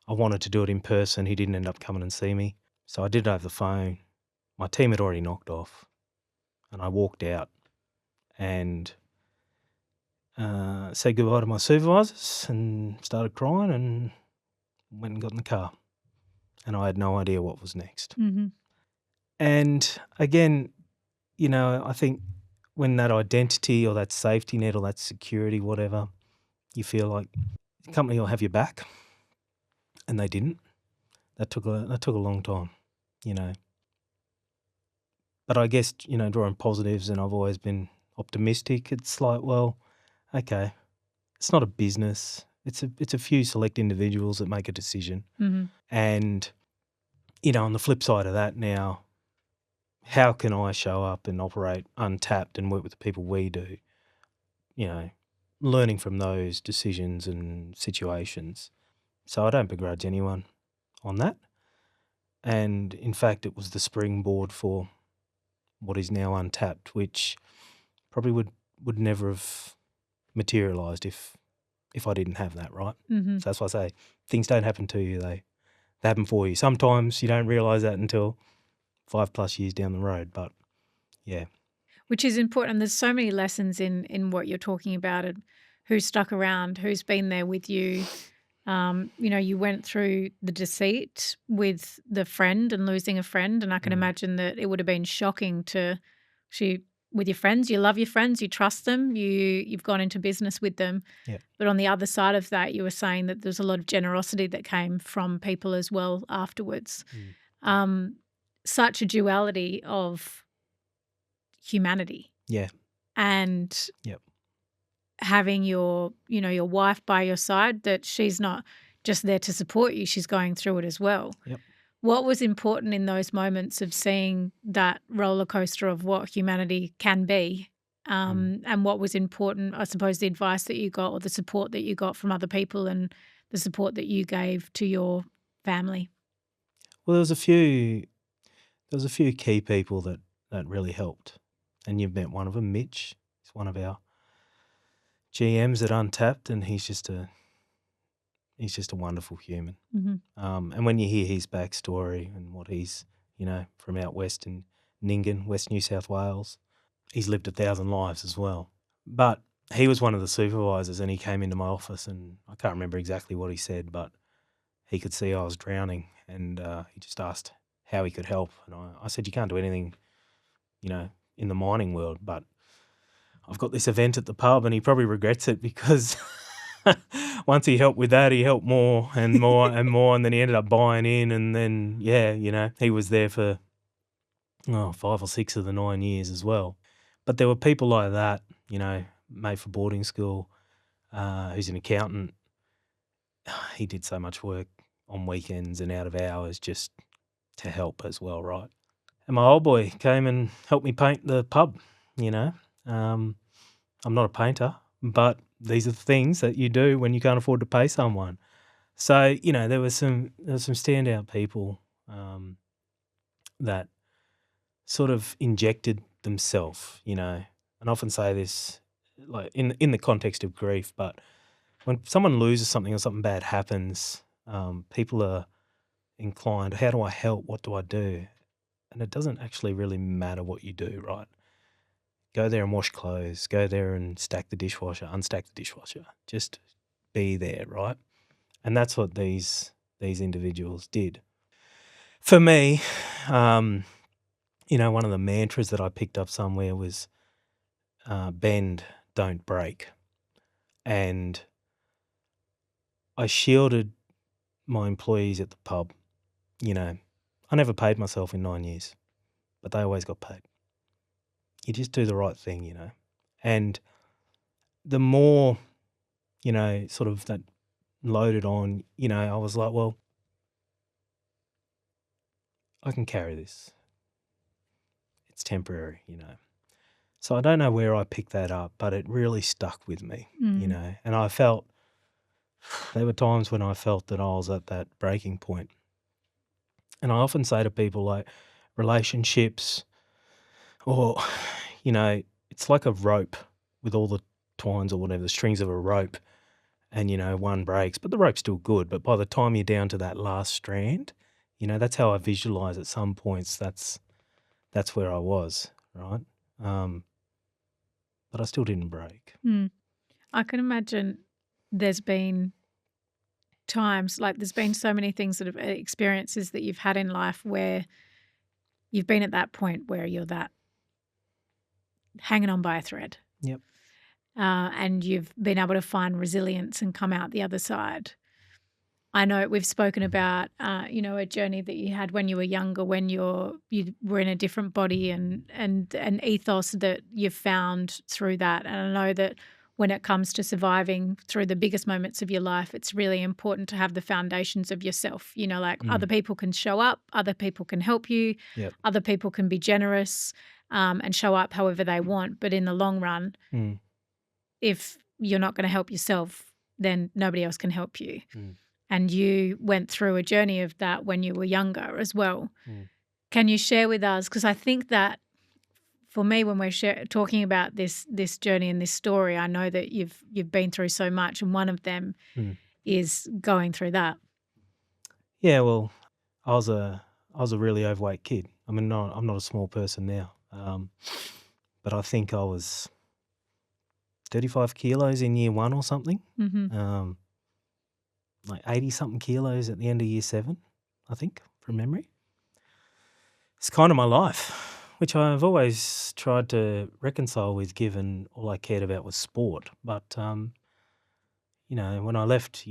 I wanted to do it in person. He didn't end up coming and see me. So I did it over the phone. My team had already knocked off and I walked out and said goodbye to my supervisors and started crying and went and got in the car. And I had no idea what was next. Mm-hmm. And again, you know, I think when that identity or that safety net or that security, whatever, you feel like the company will have your back, and they didn't. That took a long time, you know. But I guess, you know, drawing positives, and I've always been optimistic. It's like, well, okay, it's not a business. It's a few select individuals that make a decision. Mm-hmm. And, you know, on the flip side of that now, how can I show up and operate untapped and work with the people we do, learning from those decisions and situations. So I don't begrudge anyone on that. And in fact, it was the springboard for what is now Untapped, which probably would never have materialised if I didn't have that, right? Mm-hmm. So that's why I say things don't happen to you, they happen for you. Sometimes you don't realise that until 5+ years down the road, but yeah. Which is important. And there's so many lessons in what you're talking about, and who's stuck around, who's been there with you. You went through the deceit with the friend and losing a friend, and I can imagine that it would have been shocking with your friends. You love your friends, you trust them, you've gone into business with them. Yeah. But on the other side of that, you were saying that there's a lot of generosity that came from people as well afterwards. Such a duality of humanity. Yeah. And Yep. having your wife by your side, that she's not just there to support you, she's going through it as well. Yep. What was important in those moments of seeing that roller coaster of what humanity can be, and what was important, I suppose, the advice that you got or the support that you got from other people and the support that you gave to your family? Well, there was a few key people that really helped, and you've met one of them, Mitch. He's one of our GMs at Untapped, and he's just a wonderful human. Mm-hmm. And when you hear his backstory and what he's, from out west in Nyngan, West New South Wales, he's lived 1,000 lives as well. But he was one of the supervisors, and he came into my office, and I can't remember exactly what he said, but he could see I was drowning, and he just asked how he could help. And I said, you can't do anything, in the mining world, but I've got this event at the pub, and he probably regrets it because once he helped with that, he helped more and more and more, and then he ended up buying in, and then, he was there for 5 or 6 of the 9 years as well. But there were people like that, mate for boarding school, who's an accountant. He did so much work on weekends and out of hours just to help as well, right? And my old boy came and helped me paint the pub, I'm not a painter, but these are the things that you do when you can't afford to pay someone. So, there was some standout people that sort of injected themselves, and I often say this like in the context of grief, but when someone loses something or something bad happens, people are inclined, how do I help? What do I do? And it doesn't actually really matter what you do, right? Go there and wash clothes. Go there and stack the dishwasher, unstack the dishwasher. Just be there, right? And that's what these individuals did. For me, one of the mantras that I picked up somewhere was bend, don't break. And I shielded my employees at the pub. I never paid myself in 9 years, but they always got paid. You just do the right thing, And the more, sort of that loaded on, I was like, well, I can carry this. It's temporary, So I don't know where I picked that up, but it really stuck with me, And I felt, there were times when I felt that I was at that breaking point. And I often say to people, like, relationships or, it's like a rope with all the twines or whatever, the strings of a rope, and, one breaks, but the rope's still good. But by the time you're down to that last strand, that's how I visualize at some points. That's where I was, right? But I still didn't break. I can imagine there's been times, like there's been so many things that have experiences that you've had in life where you've been at that point where you're that hanging on by a thread. Yep. And you've been able to find resilience and come out the other side. I know we've spoken about, a journey that you had when you were younger, when you were in a different body and an ethos that you've found through that. And I know that when it comes to surviving through the biggest moments of your life, it's really important to have the foundations of yourself. You know, like other people can show up, other people can help you, Yep. other people can be generous and show up however they want. But in the long run, if you're not going to help yourself, then nobody else can help you. And you went through a journey of that when you were younger as well. Can you share with us? Because I think that for me, when we're talking about this journey and this story, I know that you've been through so much, and one of them is going through that. Yeah, well, I was a really overweight kid. I mean, I'm not a small person now, but I think I was 35 kilos in year 1 or something. Like 80-something kilos at the end of year 7, I think, from memory. It's kind of my life, which I've always tried to reconcile with, given all I cared about was sport. But, you know, when I left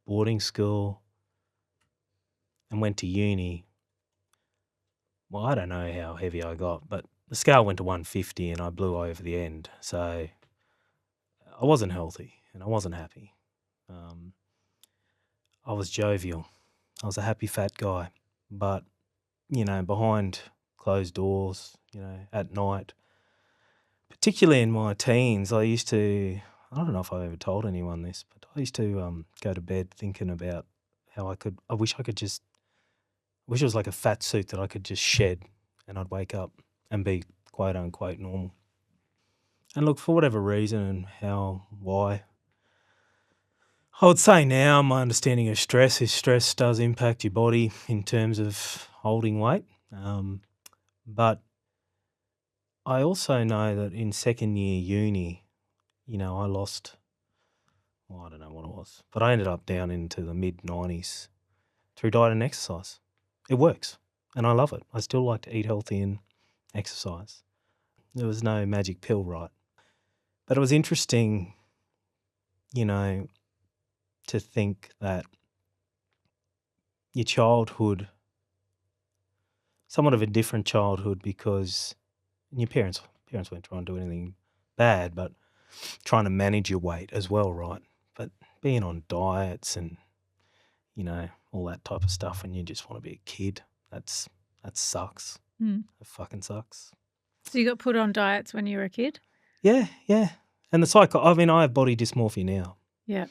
boarding school and went to uni, well, I don't know how heavy I got, but the scale went to 150 and I blew over the end. So I wasn't healthy and I wasn't happy. I was jovial. I was a happy fat guy. But, you know, behind closed doors, you know, at night, particularly in my teens, I don't know if I ever told anyone this, but I used to go to bed thinking about how I wish it was like a fat suit that I could just shed and I'd wake up and be quote unquote normal. And look, for whatever reason and why, I would say now my understanding of stress is stress does impact your body in terms of holding weight. But I also know that in second year uni, you know, I lost, I don't know what it was, but I ended up down into the mid-90s through diet and exercise. It works and I love it. I still like to eat healthy and exercise. There was no magic pill, right? But it was interesting, you know, to think that your childhood, somewhat of a different childhood, because your parents weren't trying to do anything bad, but trying to manage your weight as well, right? But being on diets and, you know, all that type of stuff, and you just want to be a kid, that sucks. It fucking sucks. So you got put on diets when you were a kid? Yeah. And I have body dysmorphia now. Yeah.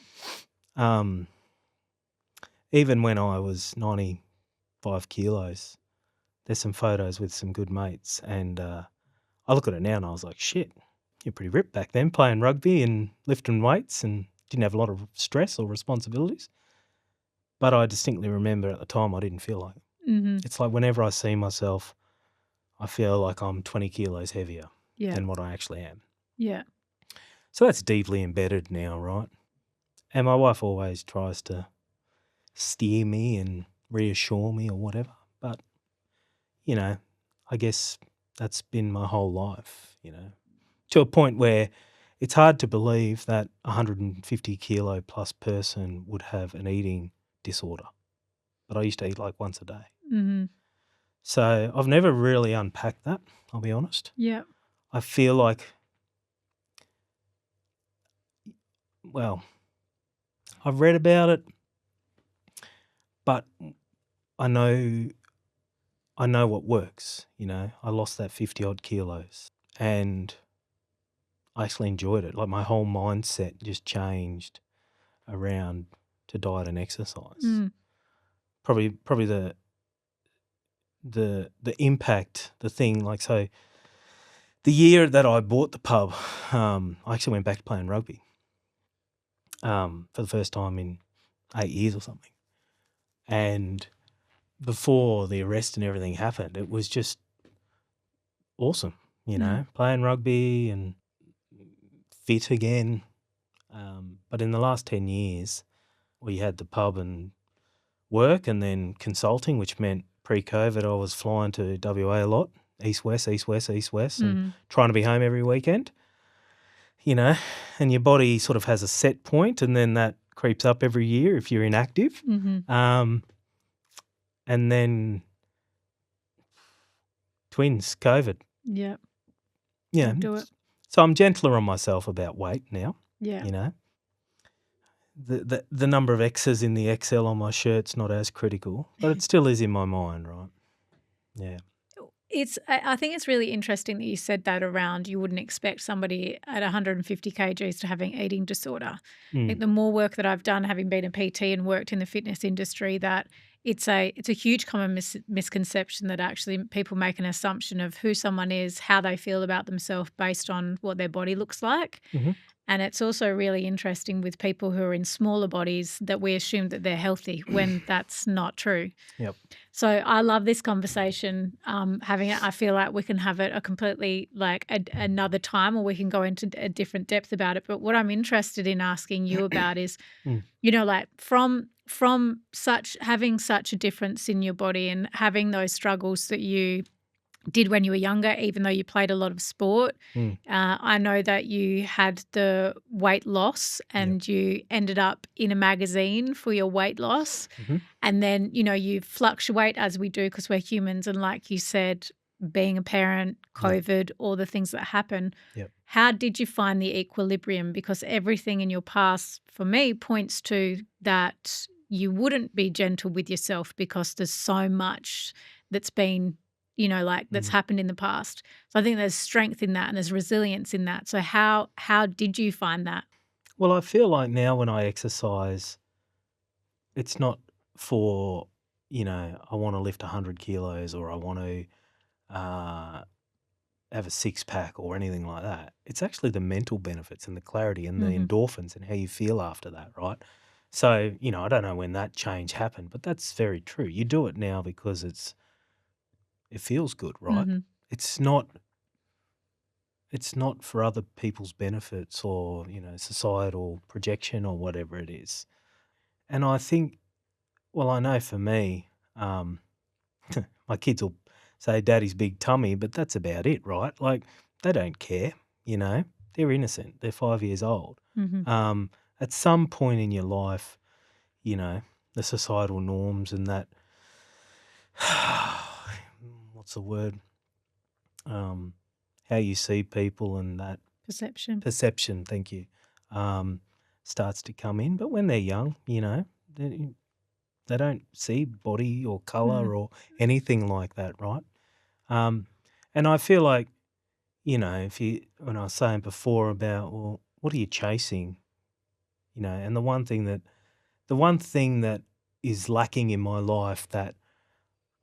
Even when I was 95 kilos, there's some photos with some good mates, and I look at it now and I was like, shit, you're pretty ripped back then, playing rugby and lifting weights and didn't have a lot of stress or responsibilities. But I distinctly remember at the time I didn't feel like it. It's like whenever I see myself, I feel like I'm 20 kilos heavier than what I actually am. Yeah. So that's deeply embedded now, right? And my wife always tries to steer me and reassure me or whatever. But, you know, I guess that's been my whole life, you know, to a point where it's hard to believe that a 150 kilo plus person would have an eating disorder. But I used to eat like once a day. So I've never really unpacked that, I'll be honest. Yeah. I feel like, well, I've read about it, but I know what works, you know. I lost that 50-odd kilos and I actually enjoyed it. Like my whole mindset just changed around to diet and exercise. Probably the impact, the thing, like, so the year that I bought the pub, I actually went back to playing rugby for the first time in 8 years or something. And before the arrest and everything happened, it was just awesome, you know, playing rugby and fit again. But in the last 10 years, we had the pub and work and then consulting, which meant pre-COVID I was flying to WA a lot, east-west, and trying to be home every weekend, you know, and your body sort of has a set point and then that creeps up every year if you're inactive. And then twins, COVID. Yeah. Yeah. Do it. So I'm gentler on myself about weight now. Yeah. You know, the number of X's in the XL on my shirt's not as critical, but it still is in my mind, right? Yeah. I think it's really interesting that you said that around you wouldn't expect somebody at 150 kgs to having eating disorder. I think the more work that I've done, having been a PT and worked in the fitness industry, that it's a huge common misconception that actually people make an assumption of who someone is, how they feel about themselves based on what their body looks like. Mm-hmm. And it's also really interesting with people who are in smaller bodies that we assume that they're healthy when that's not true. Yep. So I love this conversation. Having it, I feel like we can have it a completely another time, or we can go into a different depth about it. But what I'm interested in asking you about is, like from having such a difference in your body and having those struggles that you did when you were younger, even though you played a lot of sport. I know that you had the weight loss and you ended up in a magazine for your weight loss. Mm-hmm. And then, you fluctuate as we do because we're humans. And like you said, being a parent, COVID, all the things that happen. Yep. How did you find the equilibrium? Because everything in your past, for me, points to that you wouldn't be gentle with yourself because there's so much that's been that's happened in the past. So I think there's strength in that and there's resilience in that. So how did you find that? Well, I feel like now when I exercise, it's not for, I want to lift 100 kilos or I want to have a six-pack or anything like that. It's actually the mental benefits and the clarity and the endorphins and how you feel after that, right? So, I don't know when that change happened, but that's very true. You do it now because it feels good, right? It's not for other people's benefits or, societal projection or whatever it is. And I think, well, I know for me, my kids will say daddy's big tummy, but that's about it, right? Like they don't care, they're innocent. They're 5 years old. At some point in your life, the societal norms and that, what's the word? How you see people and that perception, thank you, starts to come in. But when they're young, they don't see body or colour or anything like that, right? And I feel like, when I was saying before about, well, what are you chasing? And the one thing that is lacking in my life that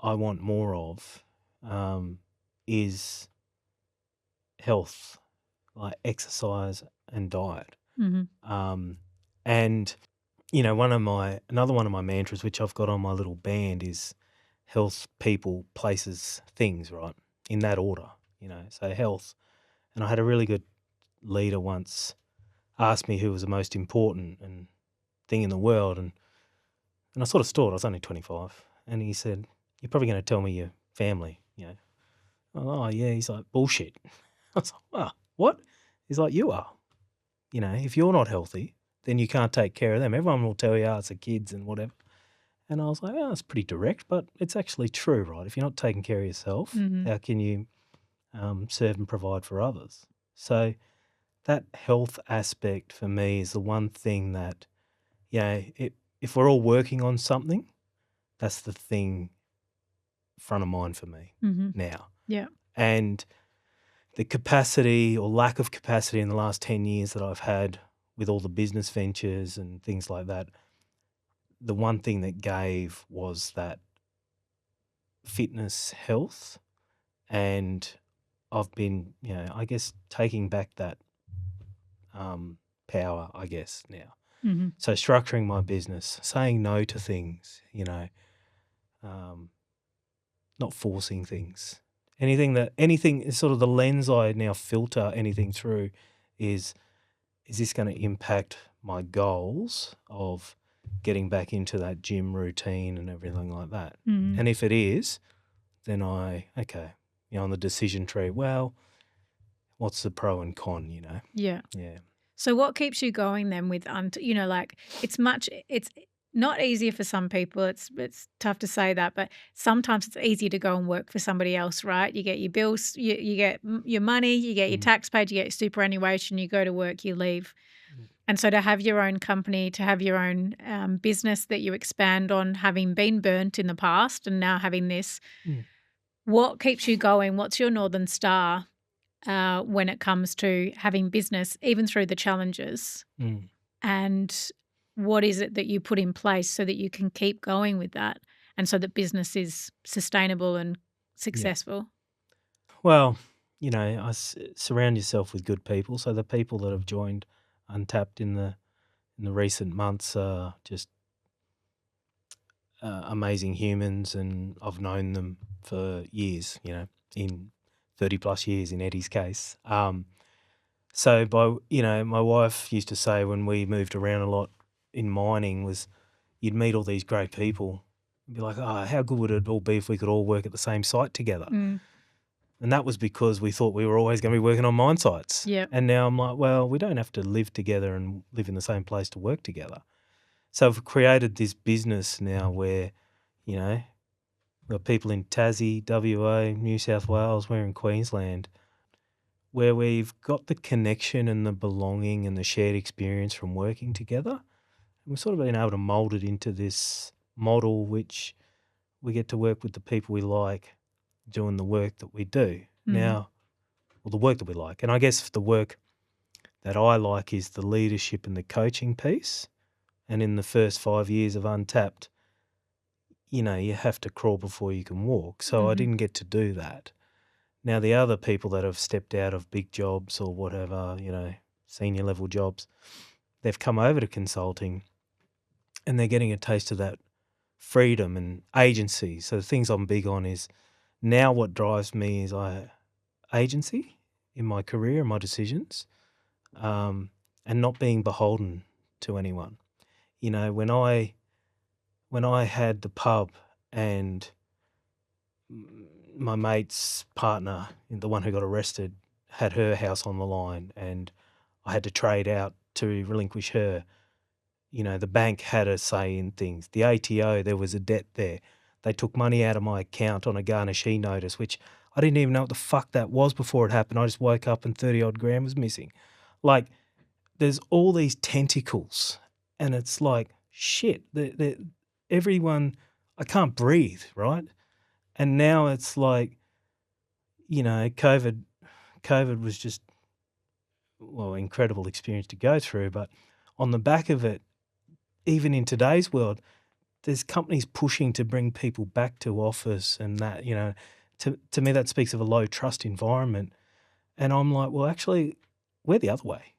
I want more of is health, like exercise and diet. And another one of my mantras, which I've got on my little band, is health, people, places, things, right? In that order, so health. And I had a really good leader once ask me who was the most important thing in the world. And I sort of stalled. I was only 25. And he said, you're probably going to tell me your family, Oh, yeah. He's like, bullshit. I was like, oh, what? He's like, you are. If you're not healthy, then you can't take care of them. Everyone will tell you, it's the kids and whatever. And I was like, oh, that's pretty direct, but it's actually true, right? If you're not taking care of yourself, how can you serve and provide for others? So that health aspect for me is the one thing that, if we're all working on something, that's the thing front of mind for me now. Yeah. And the capacity or lack of capacity in the last 10 years that I've had with all the business ventures and things like that, the one thing that gave was that fitness health. And I've been, I guess, taking back that power, I guess, now. So structuring my business, saying no to things, not forcing things. Anything is sort of the lens I now filter anything through is this going to impact my goals of getting back into that gym routine and everything like that? And if it is, then on the decision tree, well, what's the pro and con, Yeah. Yeah. So what keeps you going then with, it's not easier for some people. It's tough to say that, but sometimes it's easier to go and work for somebody else, right? You get your bills, you get your money, you get your tax paid, you get your superannuation, you go to work, you leave. And so to have your own company, to have your own business that you expand on, having been burnt in the past and now having this, what keeps you going? What's your Northern Star when it comes to having business, even through the challenges? And what is it that you put in place so that you can keep going with that and so that business is sustainable and successful? Well, surround yourself with good people. So the people that have joined Untapped in the recent months are just amazing humans, and I've known them for years. In 30 plus years in Eddie's case. So my wife used to say when we moved around a lot in mining was you'd meet all these great people and be like, oh, how good would it all be if we could all work at the same site together? And that was because we thought we were always going to be working on mine sites. Yep. And now I'm like, well, we don't have to live together and live in the same place to work together. So I've created this business now where, we've got people in Tassie, WA, New South Wales, we're in Queensland, where we've got the connection and the belonging and the shared experience from working together. And we've sort of been able to mould it into this model which we get to work with the people we like doing the work that we do. Now, the work that we like. And I guess the work that I like is the leadership and the coaching piece. And in the first 5 years of Untapped, you have to crawl before you can walk. So I didn't get to do that. Now, the other people that have stepped out of big jobs or whatever, senior level jobs, they've come over to consulting and they're getting a taste of that freedom and agency. So the things I'm big on is now what drives me is agency in my career and my decisions, and not being beholden to anyone. When I had the pub and my mate's partner, the one who got arrested, had her house on the line and I had to trade out to relinquish her, the bank had a say in things. The ATO, there was a debt there. They took money out of my account on a garnishee notice, which I didn't even know what the fuck that was before it happened. I just woke up and 30 odd grand was missing. Like, there's all these tentacles and it's like, shit, everyone, I can't breathe, right? And now it's like, COVID was just, incredible experience to go through. But on the back of it, even in today's world, there's companies pushing to bring people back to office and that, to me that speaks of a low trust environment. And I'm like, well, actually, we're the other way.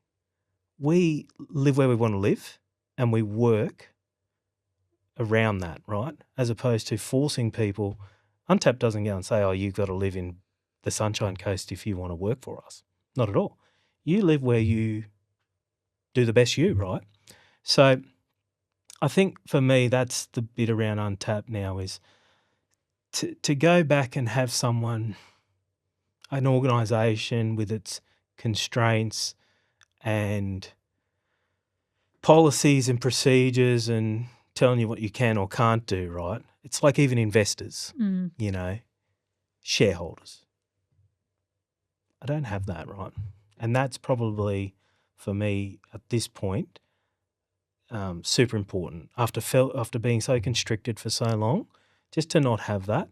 We live where we want to live and we work around that, right? As opposed to forcing people. Untapped doesn't go and say, oh, you've got to live in the Sunshine Coast if you want to work for us. Not at all. You live where you do the best you, right? So I think for me, that's the bit around Untapped now is to go back and have someone, an organisation with its constraints and policies and procedures and telling you what you can or can't do, right? It's like even investors, shareholders. I don't have that, right? And that's probably, for me, at this point, super important. After being so constricted for so long, just to not have that,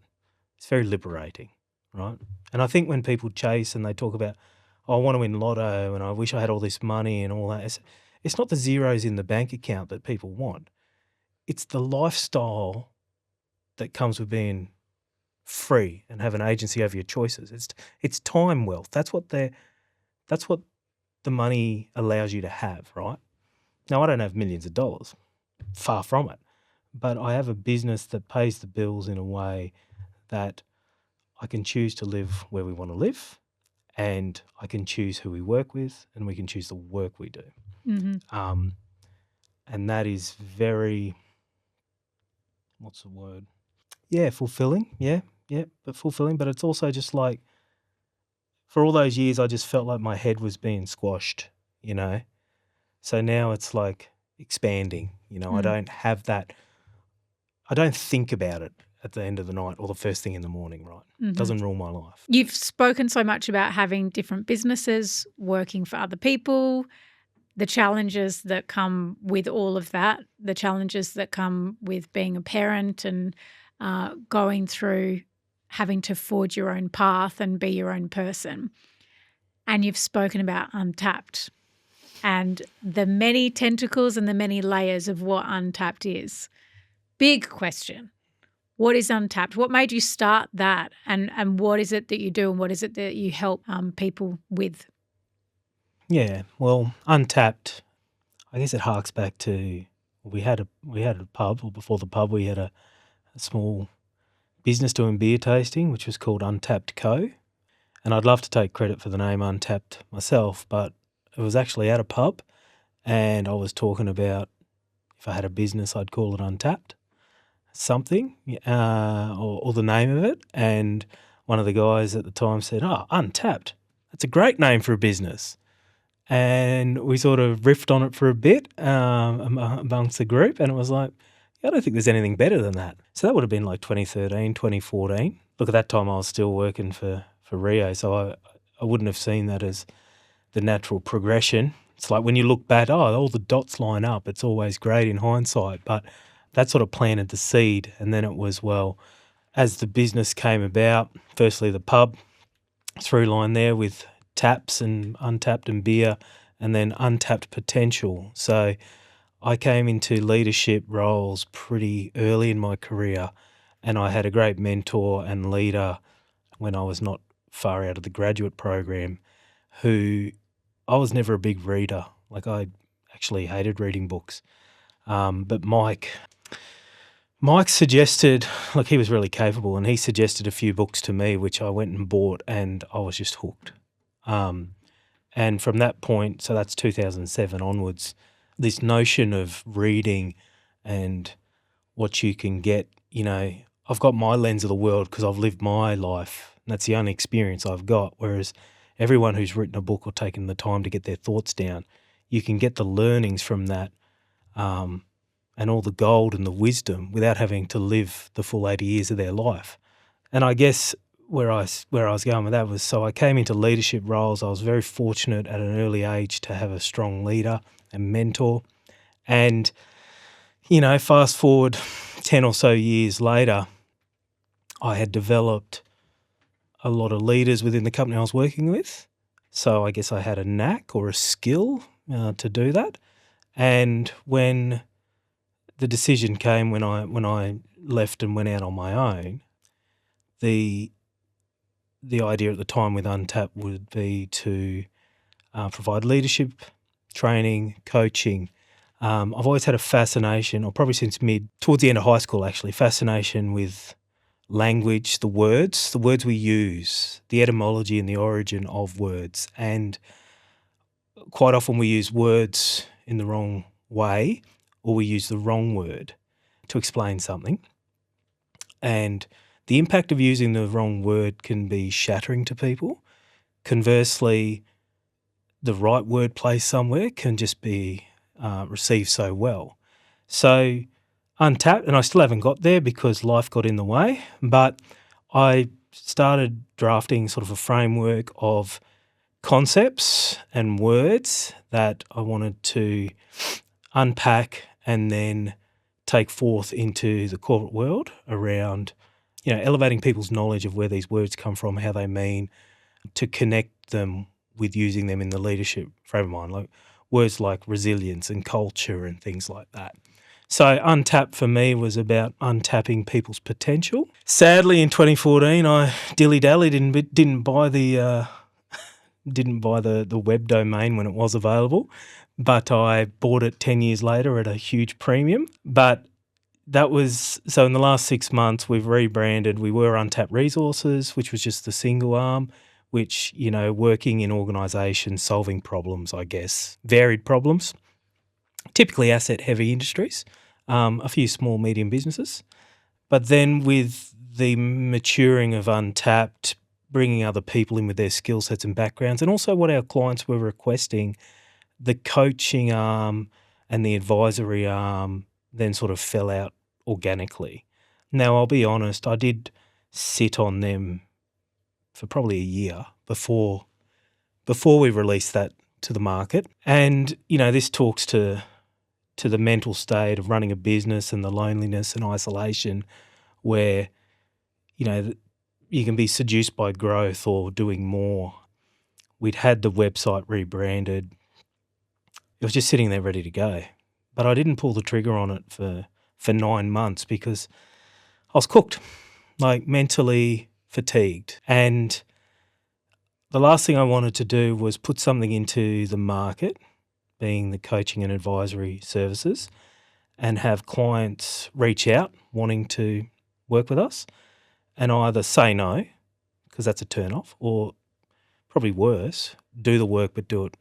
it's very liberating, right? And I think when people chase and they talk about, oh, I want to win lotto and I wish I had all this money and all that, it's not the zeros in the bank account that people want. It's the lifestyle that comes with being free and have an agency over your choices. It's time wealth. That's what the money allows you to have, right? Now, I don't have millions of dollars, far from it, but I have a business that pays the bills in a way that I can choose to live where we want to live, and I can choose who we work with, and we can choose the work we do. And that is very, what's the word? Yeah, fulfilling. Yeah, but fulfilling. But it's also just like, for all those years, I just felt like my head was being squashed, So now it's like, expanding. I don't have that. I don't think about it at the end of the night or the first thing in the morning, right? It doesn't rule my life. You've spoken so much about having different businesses, working for other people, the challenges that come with all of that, the challenges that come with being a parent and going through having to forge your own path and be your own person. And you've spoken about Untapped and the many tentacles and the many layers of what Untapped is. Big question. What is Untapped? What made you start that? And what is it that you do and what is it that you help people with? Yeah, well, Untapped, I guess it harks back to we had a pub, or before the pub we had a small business doing beer tasting, which was called Untapped Co. And I'd love to take credit for the name Untapped myself, but it was actually at a pub, and I was talking about if I had a business, I'd call it Untapped something, or the name of it. And one of the guys at the time said, "Oh, Untapped, that's a great name for a business." And we sort of riffed on it for a bit amongst the group, and it was like, I don't think there's anything better than that. So that would have been like 2013, 2014. Look, at that time I was still working for Rio, so I wouldn't have seen that as the natural progression. It's like when you look back, all the dots line up. It's always great in hindsight, but that sort of planted the seed. And then it was, well, as the business came about, firstly the pub through line there with taps and untapped and beer, and then untapped potential. So I came into leadership roles pretty early in my career, and I had a great mentor and leader when I was not far out of the graduate program, who I was never a big reader. Like, I actually hated reading books. But Mike suggested, like, he was really capable, and he suggested a few books to me, which I went and bought, and I was just hooked. And from that point, so that's 2007 onwards, this notion of reading and what you can get, I've got my lens of the world because I've lived my life. And that's the only experience I've got. Whereas everyone who's written a book or taken the time to get their thoughts down, you can get the learnings from that and all the gold and the wisdom without having to live the full 80 years of their life. And I guess where I was going with that was, so I came into leadership roles. I was very fortunate at an early age to have a strong leader and mentor. And, fast forward 10 or so years later, I had developed a lot of leaders within the company I was working with. So I guess I had a knack or a skill to do that. And when the decision came, when I left and went out on my own, the idea at the time with Untapped would be to provide leadership, training, coaching. I've always had a fascination, or probably since towards the end of high school actually, fascination with language, the words we use, the etymology and the origin of words. And quite often we use words in the wrong way, or we use the wrong word to explain something. And the impact of using the wrong word can be shattering to people. Conversely, the right word placed somewhere can just be received so well. So Untapped, and I still haven't got there because life got in the way, but I started drafting sort of a framework of concepts and words that I wanted to unpack and then take forth into the corporate world around, elevating people's knowledge of where these words come from, how they mean, to connect them with using them in the leadership frame of mind, like words like resilience and culture and things like that. So Untapped for me was about untapping people's potential. Sadly, in 2014, I dilly-dallied and didn't buy the web domain when it was available, but I bought it 10 years later at a huge premium. But that was, so in the last 6 months, we've rebranded. We were Untapped Resources, which was just the single arm, which, working in organisations, solving problems, I guess, varied problems, typically asset-heavy industries, a few small, medium businesses. But then with the maturing of Untapped, bringing other people in with their skill sets and backgrounds, and also what our clients were requesting, the coaching arm and the advisory arm then sort of fell out organically. Now, I'll be honest, I did sit on them for probably a year before we released that to the market. And, this talks to the mental state of running a business and the loneliness and isolation where, you can be seduced by growth or doing more. We'd had the website rebranded. It was just sitting there ready to go. But I didn't pull the trigger on it for 9 months because I was cooked, like mentally fatigued. And the last thing I wanted to do was put something into the market, being the coaching and advisory services, and have clients reach out wanting to work with us and either say no, because that's a turn off, or probably worse, do the work but do it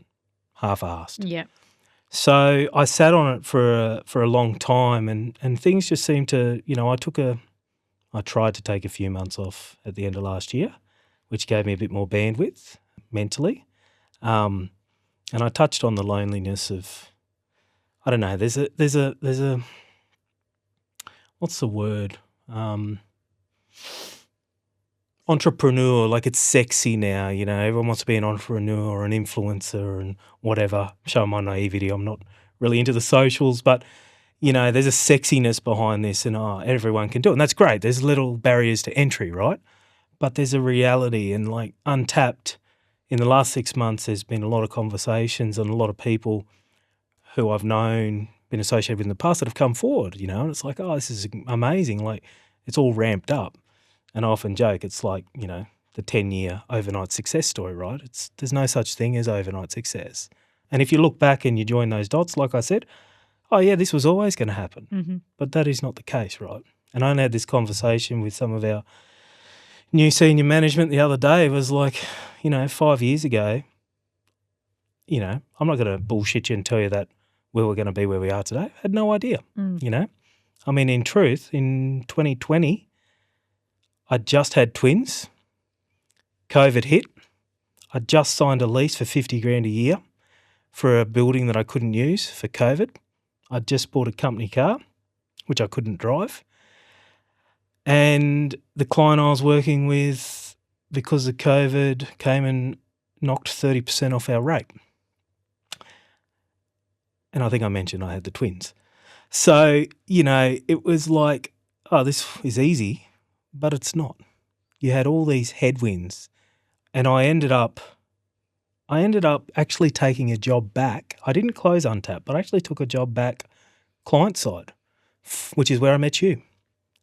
half-assed. Yeah. So I sat on it for a long time and things just seemed to, I tried to take a few months off at the end of last year, which gave me a bit more bandwidth mentally. And I touched on the loneliness of, I don't know, there's a what's the word? Entrepreneur, like it's sexy now, everyone wants to be an entrepreneur or an influencer and whatever. Show my naivety, I'm not really into the socials, but, there's a sexiness behind this and everyone can do it. And that's great. There's little barriers to entry, right? But there's a reality and like Untapped, in the last 6 months, there's been a lot of conversations and a lot of people who I've known, been associated with in the past that have come forward, and it's like, this is amazing. Like it's all ramped up. And I often joke, it's like, the 10-year overnight success story, right? There's no such thing as overnight success. And if you look back and you join those dots, like I said, this was always going to happen. Mm-hmm. But that is not the case, right? And I only had this conversation with some of our new senior management the other day. It was like, 5 years ago, I'm not going to bullshit you and tell you that we were going to be where we are today. I had no idea, I mean, in truth, in 2020, I just had twins. COVID hit. I just signed a lease for $50,000 a year for a building that I couldn't use for COVID. I just bought a company car, which I couldn't drive. And the client I was working with, because of COVID, came and knocked 30% off our rate. And I think I mentioned I had the twins. So, it was like, this is easy. But it's not. You had all these headwinds and I ended up actually taking a job back. I didn't close Untapped, but I actually took a job back client side, which is where I met you.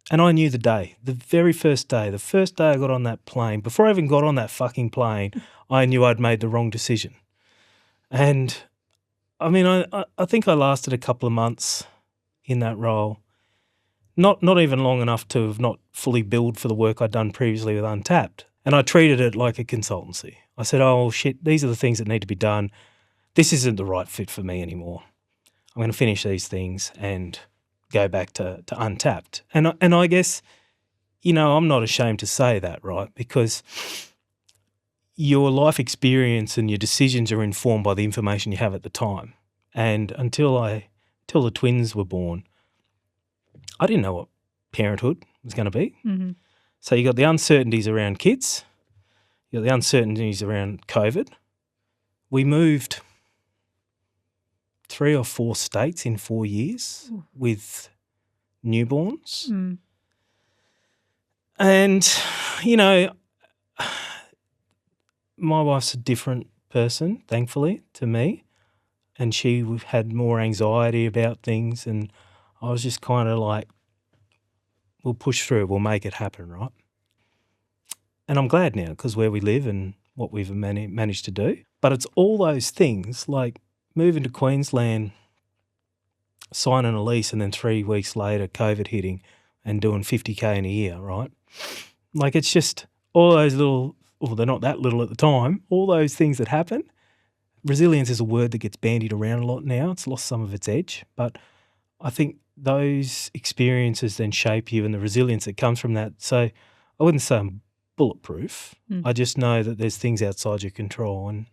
And I knew the very first day I got on that plane, before I even got on that fucking plane, I knew I'd made the wrong decision. And I mean, I think I lasted a couple of months in that role. Not even long enough to have not fully billed for the work I'd done previously with Untapped. And I treated it like a consultancy. I said, oh, shit, these are the things that need to be done. This isn't the right fit for me anymore. I'm going to finish these things and go back to Untapped. And I guess, I'm not ashamed to say that, right? Because your life experience and your decisions are informed by the information you have at the time. And until the twins were born, I didn't know what parenthood was going to be. Mm-hmm. So you got the uncertainties around kids, you got the uncertainties around COVID. We moved 3 or 4 states in 4 years with newborns. Mm. And, my wife's a different person, thankfully, to me. And she had more anxiety about things and I was just kind of like, we'll push through, we'll make it happen, right? And I'm glad now because where we live and what we've managed to do. But it's all those things like moving to Queensland, signing a lease and then 3 weeks later COVID hitting and doing $50,000 in a year, right? Like it's just all those little, well, they're not that little at the time, all those things that happen. Resilience is a word that gets bandied around a lot now. It's lost some of its edge, but I think those experiences then shape you and the resilience that comes from that. So I wouldn't say I'm bulletproof. I just know that there's things outside your control and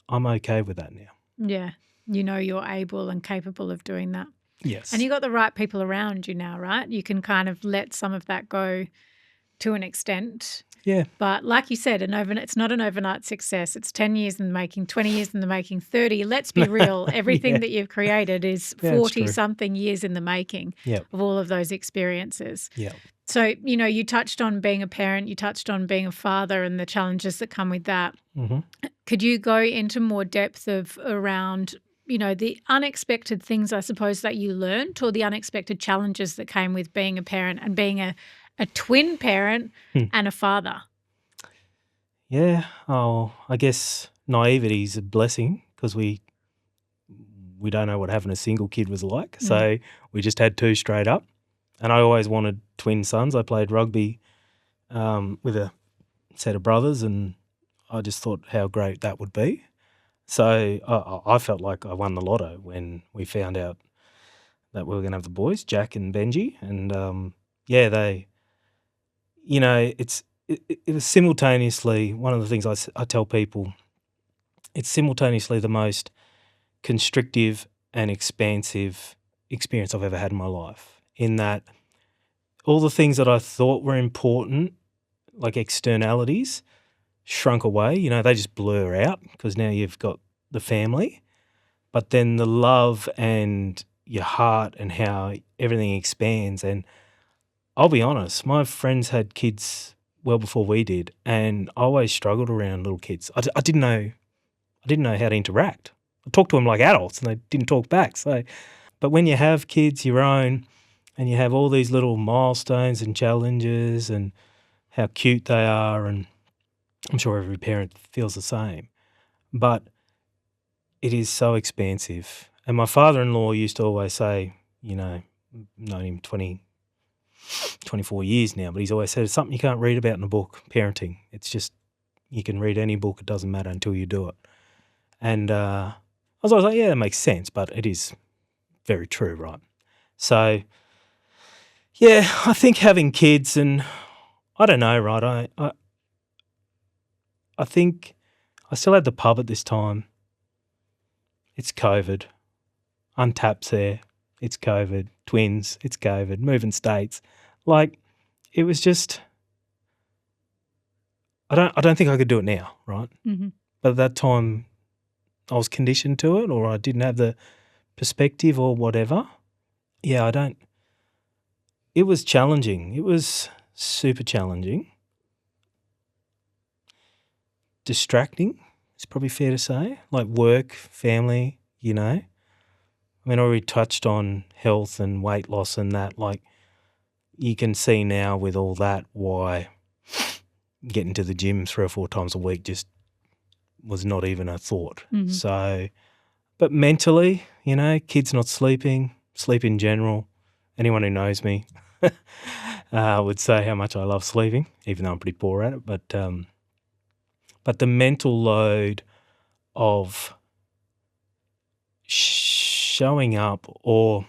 I'm okay with that now. Yeah. you know you're able and capable of doing that. Yes. And you got the right people around you now, right? You can kind of let some of that go to an extent. Yeah. But like you said, it's not an overnight success. It's 10 years in the making, 20 years in the making, 30. Let's be real. Everything that you've created is 40-something years in the making of all of those experiences. Yeah. So, you know, you touched on being a parent, you touched on being a father and the challenges that come with that. Mm-hmm. Could you go into more depth around, you know, the unexpected things, I suppose, that you learned, or the unexpected challenges that came with being a parent and being a twin parent and a father? Yeah. Oh, I guess naivety is a blessing because we don't know what having a single kid was like. So we just had two straight up. And I always wanted twin sons. I played rugby with a set of brothers, and I just thought how great that would be. So I felt like I won the lotto when we found out that we were going to have the boys, Jack and Benji. And, they, you know, it was simultaneously, one of the things I tell people, it's simultaneously the most constrictive and expansive experience I've ever had in my life, in that all the things that I thought were important, like externalities, shrunk away. You know, they just blur out because now you've got the family. But then the love and your heart and how everything expands. And I'll be honest, my friends had kids well before we did, and I always struggled around little kids. I didn't know how to interact. I talked to them like adults, and they didn't talk back. So, but when you have kids your own, and you have all these little milestones and challenges, and how cute they are, and I'm sure every parent feels the same, but it is so expansive. And my father-in-law used to always say, you know, known him 24 years now, but he's always said it's something you can't read about in a book, parenting. It's just, you can read any book, it doesn't matter until you do it. And I was always like, yeah, that makes sense, but it is very true, right? So, yeah, I think having kids, and I don't know, right, I think I still had the pub at this time. It's COVID. Untapped's there. It's COVID. Twins. It's COVID. Moving states. Like, it was just, I don't think I could do it now, right? Mm-hmm. But at that time, I was conditioned to it, or I didn't have the perspective or whatever. Yeah, it was challenging. It was super challenging. Distracting, it's probably fair to say, like work, family, you know. I mean, I already touched on health and weight loss and that. Like, you can see now with all that why getting to the gym 3 or 4 times a week just was not even a thought. Mm-hmm. So, but mentally, you know, kids not sleeping, sleep in general. Anyone who knows me would say how much I love sleeping, even though I'm pretty poor at it. But the mental load of showing up, or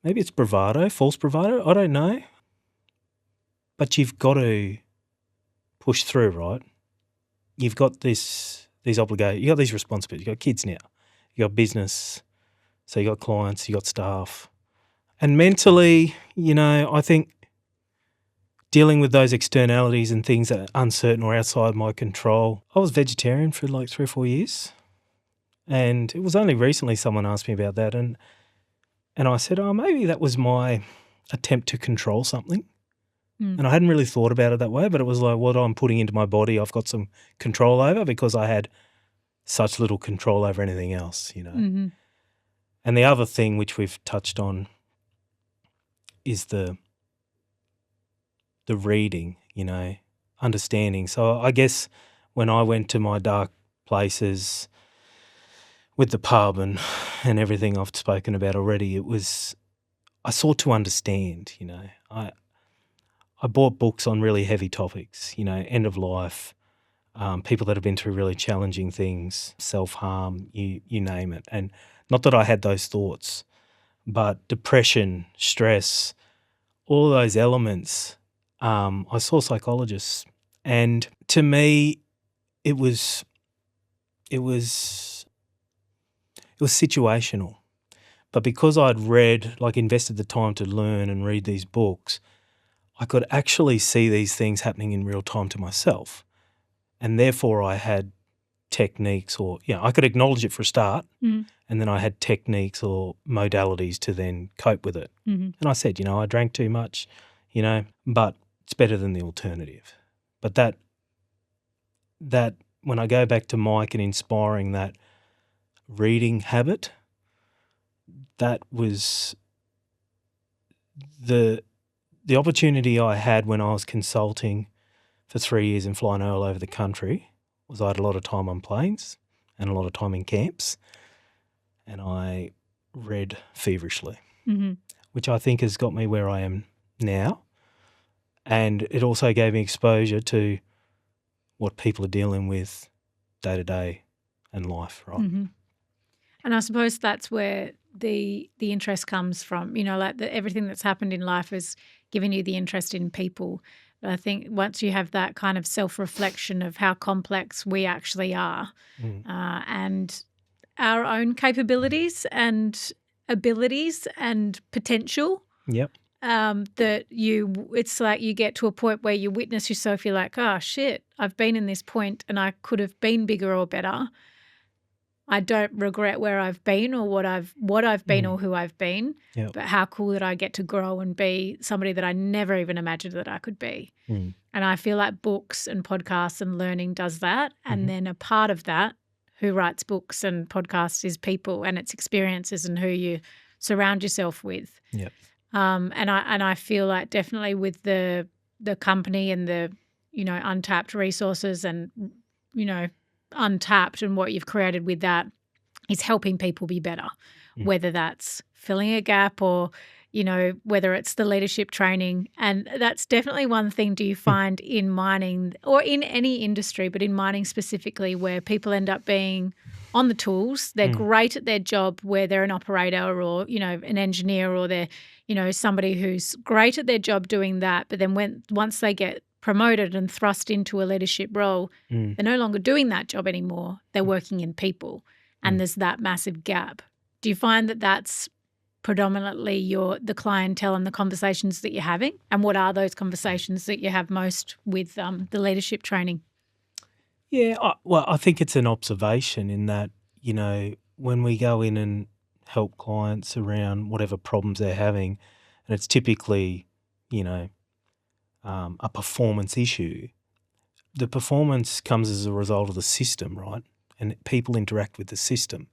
maybe it's bravado, false bravado, I don't know. But you've got to push through, right? You've got these obligations, you've got these responsibilities, you've got kids now, you've got business, so you've got clients, you've got staff. And mentally, you know, I think dealing with those externalities and things that are uncertain or outside my control. I was vegetarian for like 3 or 4 years, and it was only recently someone asked me about that, and I said, oh, maybe that was my attempt to control something. And I hadn't really thought about it that way, but it was like what I'm putting into my body I've got some control over, because I had such little control over anything else, you know. Mm-hmm. And the other thing which we've touched on is the reading, you know, understanding. So I guess when I went to my dark places with the pub and everything I've spoken about already, I sought to understand, you know. I bought books on really heavy topics, you know, end of life, people that have been through really challenging things, self-harm, you name it. And not that I had those thoughts, but depression, stress, all those elements. I saw psychologists, and to me, it was it was situational. But because I'd invested the time to learn and read these books, I could actually see these things happening in real time to myself. And therefore I had techniques I could acknowledge it for a start, and then I had techniques or modalities to then cope with it. And I said, I drank too much, but it's better than the alternative. But that when I go back to Mike and inspiring that reading habit, that was the opportunity I had when I was consulting for 3 years and flying all over the country. Was I had a lot of time on planes and a lot of time in camps, and I read feverishly, which I think has got me where I am now. And it also gave me exposure to what people are dealing with day to day in life, right? And I suppose that's where the interest comes from. Everything that's happened in life has given you the interest in people. But I think once you have that kind of self-reflection of how complex we actually are, and our own capabilities and abilities and potential, it's like you get to a point where you witness yourself, you're like, oh shit, I've been in this point and I could have been bigger or better. I don't regret where I've been or what I've been or who I've been, but how cool that I get to grow and be somebody that I never even imagined that I could be. And I feel like books and podcasts and learning does that. And then a part of that, who writes books and podcasts, is people and its experiences and who you surround yourself with. And I feel like definitely with the company and the Untapped Resources and Untapped and what you've created with that is helping people be better, whether that's filling a gap or whether it's the leadership training. And that's definitely one thing. Do you find in mining or in any industry, but in mining specifically, where people end up being on the tools, they're great at their job, where they're an operator or an engineer, or they're somebody who's great at their job doing that, but then once they get promoted and thrust into a leadership role, they're no longer doing that job anymore. They're working in people, and there's that massive gap. Do you find that that's predominantly the clientele and the conversations that you're having? And what are those conversations that you have most with the leadership training? Yeah, I think it's an observation in that, when we go in and help clients around whatever problems they're having, and it's typically, a performance issue, the performance comes as a result of the system, right? And people interact with the system.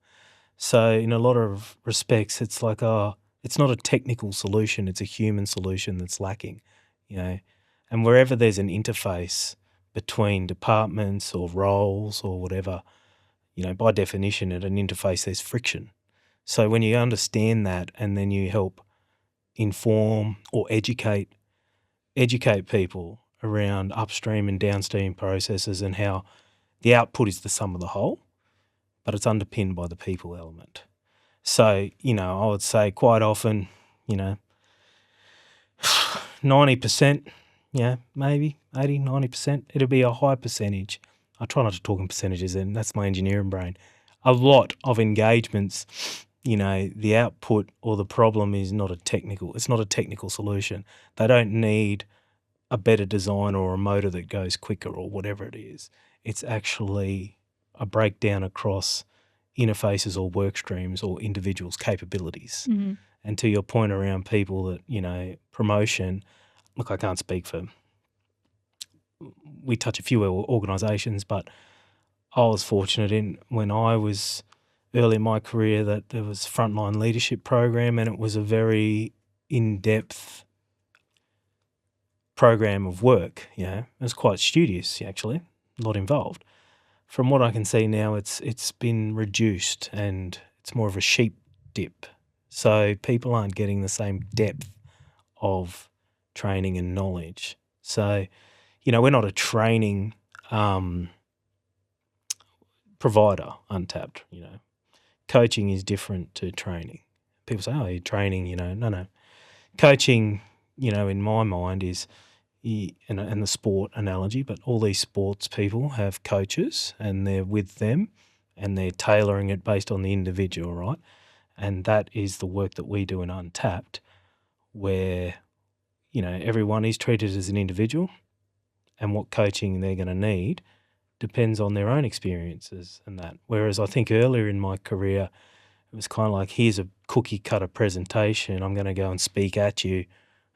So in a lot of respects, it's like, it's not a technical solution, it's a human solution that's lacking, And wherever there's an interface between departments or roles or whatever, by definition at an interface there's friction. So when you understand that and then you help inform or educate people around upstream and downstream processes and how the output is the sum of the whole, but it's underpinned by the people element. So, I would say quite often, 90%, maybe 80, 90%, it'll be a high percentage. I try not to talk in percentages, and that's my engineering brain. A lot of engagements, the output or the problem is it's not a technical solution. They don't need a better design or a motor that goes quicker or whatever it is. It's actually a breakdown across interfaces or work streams or individuals' capabilities. And to your point around people that, promotion, look, I can't speak for, we touch a few organisations, but I was fortunate when I was early in my career that there was a frontline leadership program, and it was a very in-depth program of work. It was quite studious, actually, a lot involved. From what I can see now, it's been reduced and it's more of a sheep dip. So people aren't getting the same depth of training and knowledge. So, we're not a training provider, Untapped. Coaching is different to training. People say, oh, you're training, no. Coaching, in my mind is, and the sport analogy, but all these sports people have coaches and they're with them and they're tailoring it based on the individual, right? And that is the work that we do in Untapped, where, you know, everyone is treated as an individual, and what coaching they're going to need depends on their own experiences and that. Whereas I think earlier in my career, it was kind of like, here's a cookie cutter presentation, I'm going to go and speak at you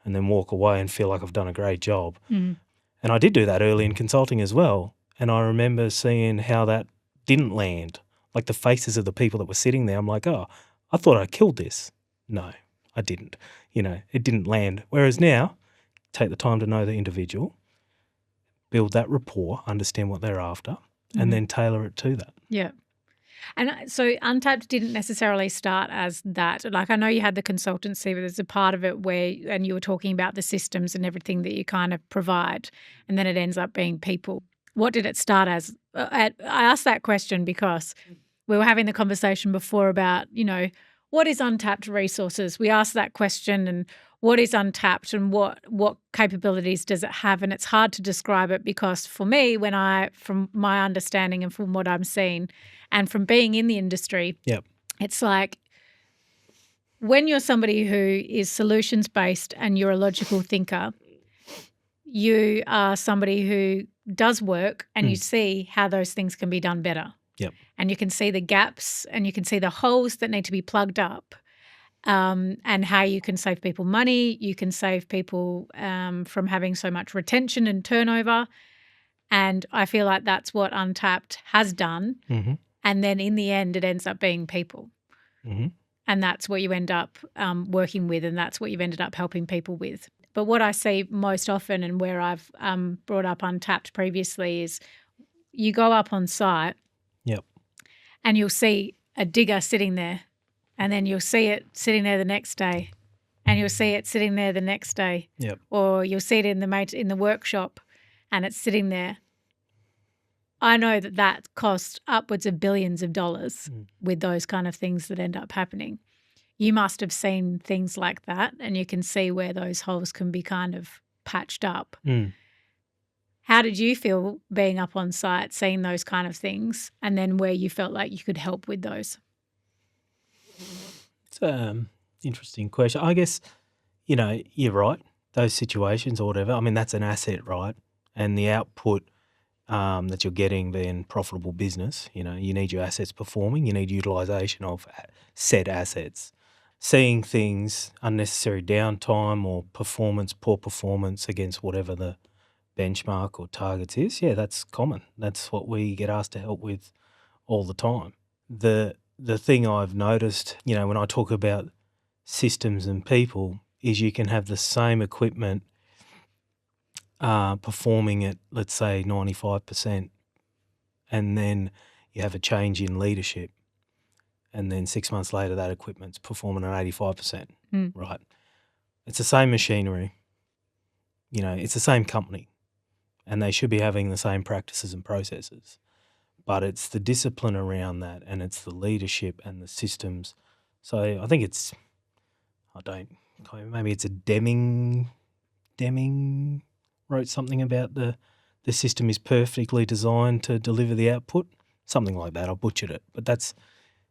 and then walk away and feel like I've done a great job. Mm. And I did do that early in consulting as well. And I remember seeing how that didn't land. Like the faces of the people that were sitting there, I'm like, oh, I thought I killed this. No, I didn't. You know, it didn't land. Whereas now, take the time to know the individual, build that rapport, understand what they're after, and then tailor it to that. Yeah. And so Untapped didn't necessarily start as that. Like, I know you had the consultancy, but there's a part of it where, and you were talking about the systems and everything that you kind of provide, and then it ends up being people. What did it start as? I asked that question because we were having the conversation before about, you know, what is Untapped Resources? We asked that question, and what is Untapped and what capabilities does it have? And it's hard to describe it because for me, from my understanding and from what I'm seeing and from being in the industry, it's like when you're somebody who is solutions-based and you're a logical thinker, you are somebody who does work and you see how those things can be done better. And you can see the gaps and you can see the holes that need to be plugged up, and how you can save people money. You can save people from having so much retention and turnover. And I feel like that's what Untapped has done. And then in the end, it ends up being people. And that's what you end up working with, and that's what you've ended up helping people with. But what I see most often, and where I've brought up Untapped previously, is you go up on site and you'll see a digger sitting there, and then you'll see it sitting there the next day, and you'll see it sitting there the next day, or you'll see it in the workshop and it's sitting there. I know that costs upwards of billions of dollars with those kind of things that end up happening. You must have seen things like that, and you can see where those holes can be kind of patched up. How did you feel being up on site, seeing those kind of things, and then where you felt like you could help with those? It's an interesting question. I guess, you know, you're right, those situations or whatever, I mean, that's an asset, right? And the output that you're getting being profitable business, you know, you need your assets performing, you need utilisation of said assets. Seeing things, unnecessary downtime or poor performance against whatever the benchmark or targets is, that's common. That's what we get asked to help with all the time. The thing I've noticed, you know, when I talk about systems and people, is you can have the same equipment performing at, let's say, 95%, and then you have a change in leadership, and then 6 months later that equipment's performing at 85%, right? It's the same machinery, you know, it's the same company, and they should be having the same practices and processes. But it's the discipline around that, and it's the leadership and the systems. So I think maybe it's a Deming wrote something about the system is perfectly designed to deliver the output, something like that. I butchered it, but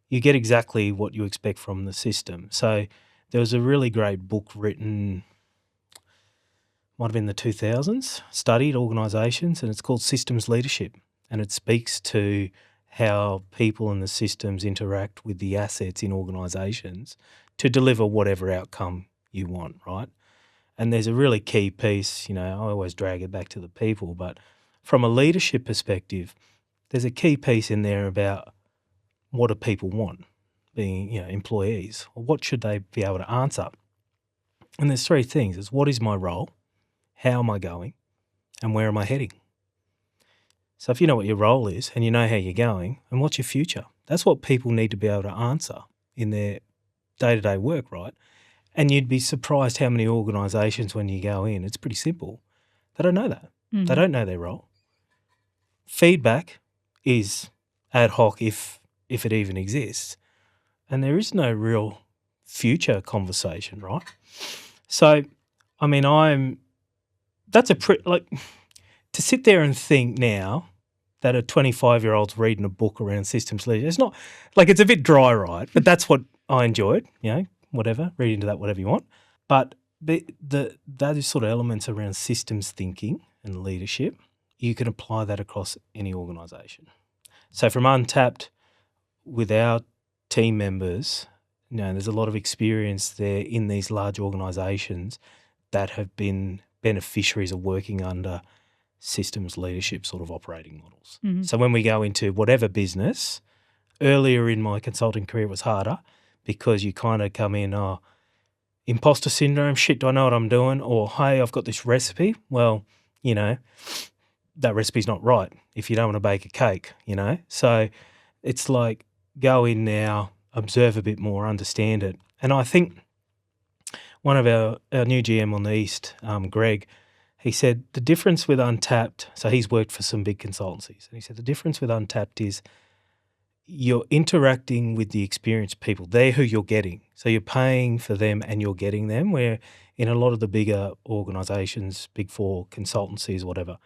you get exactly what you expect from the system. So there was a really great book written, might have been the 2000s, studied organisations, and it's called Systems Leadership, and it speaks to how people and the systems interact with the assets in organisations to deliver whatever outcome you want, right? And there's a really key piece, you know, I always drag it back to the people, but from a leadership perspective, there's a key piece in there about what do people want, being, you know, employees, or what should they be able to answer? And there's three things. It's what is my role, how am I going, and where am I heading? So if you know what your role is and you know how you're going, and what's your future? That's what people need to be able to answer in their day-to-day work, right? And you'd be surprised how many organisations, when you go in, it's pretty simple. They don't know that. They don't know their role. Feedback is ad hoc if it even exists. And there is no real future conversation, right? So, I mean, to sit there and think now that a 25-year-old's reading a book around systems leadership. It's not like it's a bit dry, right? But that's what I enjoyed, whatever, read into that whatever you want. But those sort of elements around systems thinking and leadership, you can apply that across any organisation. So from Untapped, with our team members, there's a lot of experience there in these large organisations that have been beneficiaries of working under systems leadership sort of operating models. Mm-hmm. So when we go into whatever business, earlier in my consulting career it was harder because you kind of come in, imposter syndrome, shit, do I know what I'm doing? Or, hey, I've got this recipe. Well, that recipe's not right if you don't want to bake a cake, So it's like go in now, observe a bit more, understand it. And I think one of our new GM on the East, Greg, he said the difference with Untapped, so he's worked for some big consultancies, and he said the difference with Untapped is you're interacting with the experienced people. They're who you're getting. So you're paying for them and you're getting them, where in a lot of the bigger organisations, Big Four, consultancies, whatever,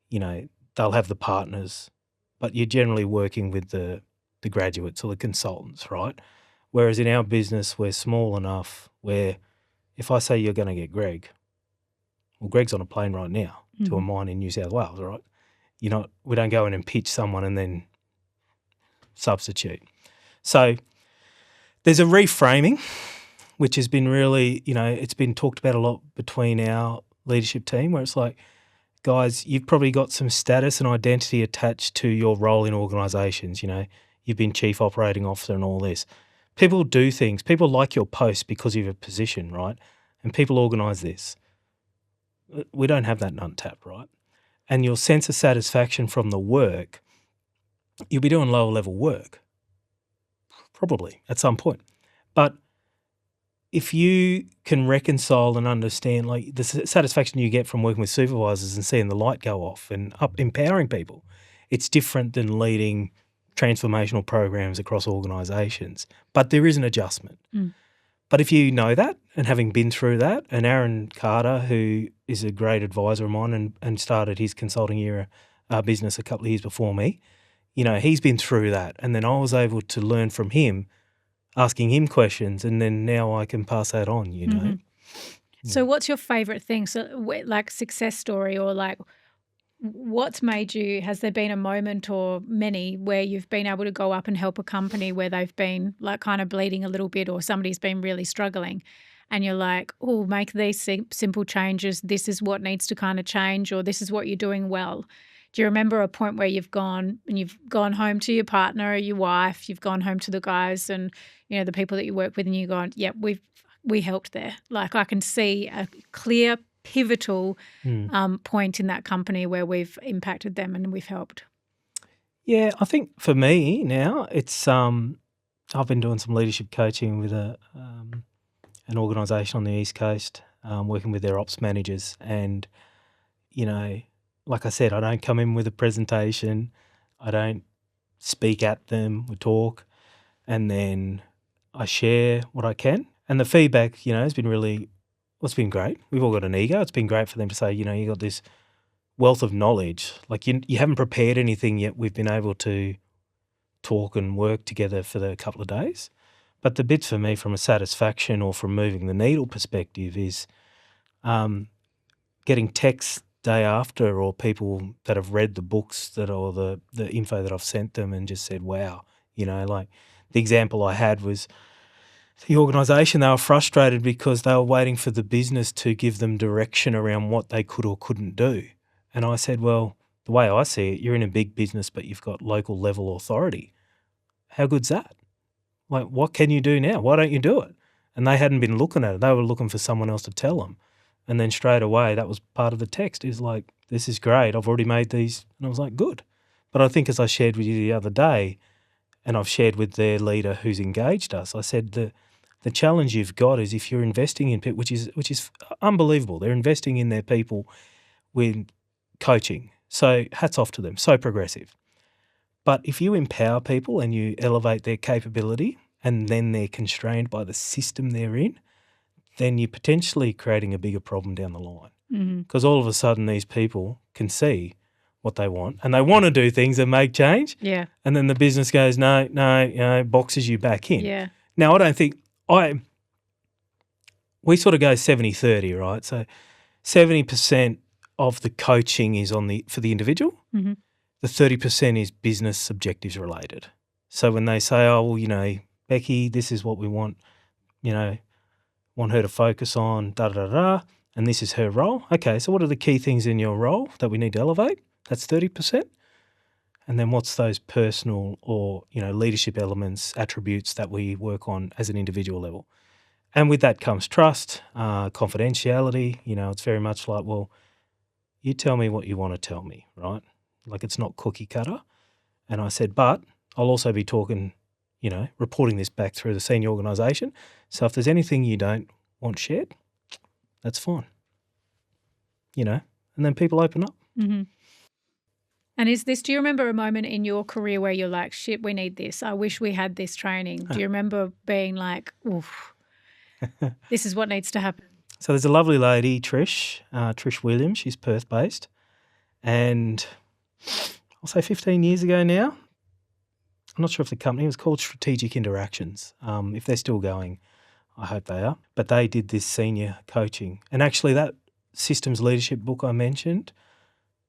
they'll have the partners, but you're generally working with the graduates or the consultants, right? Whereas in our business, we're small enough where if I say you're going to get Greg, well, Greg's on a plane right now to a mine in New South Wales, right? We don't go in and pitch someone and then substitute. So there's a reframing, which has been really, it's been talked about a lot between our leadership team, where it's like, guys, you've probably got some status and identity attached to your role in organisations. You've been chief operating officer and all this. People do things. People like your post because of your position, right? And people organise this. We don't have that in Untapped, right? And your sense of satisfaction from the work, you'll be doing lower level work, probably at some point. But if you can reconcile and understand like the satisfaction you get from working with supervisors and seeing the light go off and empowering people, it's different than leading transformational programs across organisations. But there is an adjustment. But if you know that and having been through that, and Aaron Carter, who is a great advisor of mine and started his consulting era business a couple of years before me, he's been through that. And then I was able to learn from him, asking him questions, and then now I can pass that on, Mm-hmm. So what's your favourite thing? So like success story, or like what's made you, has there been a moment or many where you've been able to go up and help a company where they've been like kind of bleeding a little bit, or somebody's been really struggling and you're like, oh, make these simple changes. This is what needs to kind of change, or this is what you're doing well. Do you remember a point where you've gone home to your partner or your wife, you've gone home to the guys and, the people that you work with, and you've gone, yeah, we helped there. Like I can see a clear pivotal point in that company where we've impacted them and we've helped. Yeah, I think for me now it's I've been doing some leadership coaching with an organisation on the East Coast, working with their ops managers, and like I said, I don't come in with a presentation, I don't speak at them, we talk, and then I share what I can, and the feedback has been really. Well, it's been great. We've all got an ego. It's been great for them to say, you got this wealth of knowledge. Like you haven't prepared anything yet. We've been able to talk and work together for the couple of days. But the bits for me from a satisfaction or from moving the needle perspective is getting texts day after, or people that have read the books or the info that I've sent them and just said, wow, like the example I had was, the organisation, they were frustrated because they were waiting for the business to give them direction around what they could or couldn't do. And I said, well, the way I see it, you're in a big business, but you've got local level authority. How good's that? Like, what can you do now? Why don't you do it? And they hadn't been looking at it. They were looking for someone else to tell them. And then straight away, that was part of the text, is like, this is great. I've already made these. And I was like, good. But I think as I shared with you the other day, and I've shared with their leader who's engaged us, I said the challenge you've got is if you're investing in people, which is unbelievable. They're investing in their people with coaching. So hats off to them, so progressive. But if you empower people and you elevate their capability and then they're constrained by the system they're in, then you're potentially creating a bigger problem down the line. Because all of a sudden these people can see, what they want, and they want to do things that make change. Yeah. And then the business goes, no, boxes you back in. Yeah. Now, I don't think we sort of go 70-30, right? So 70% of the coaching is for the individual. Mm-hmm. The 30% is business objectives related. So when they say, oh, well, Becky, this is what we want, want her to focus on, da-da-da-da, and this is her role. Okay, so what are the key things in your role that we need to elevate? That's 30%. And then what's those personal or, leadership elements, attributes that we work on as an individual level? And with that comes trust, confidentiality. It's very much like, well, you tell me what you want to tell me, right? Like it's not cookie cutter. And I said, but I'll also be talking, reporting this back through the senior organisation. So if there's anything you don't want shared, that's fine. And then people open up. Mm-hmm. And do you remember a moment in your career where you're like, shit, we need this. I wish we had this training. Do you remember being like, oof, this is what needs to happen? So there's a lovely lady, Trish Williams. She's Perth-based. And I'll say 15 years ago now, I'm not sure if the company was called Strategic Interactions. If they're still going, I hope they are. But they did this senior coaching. And actually that systems leadership book I mentioned,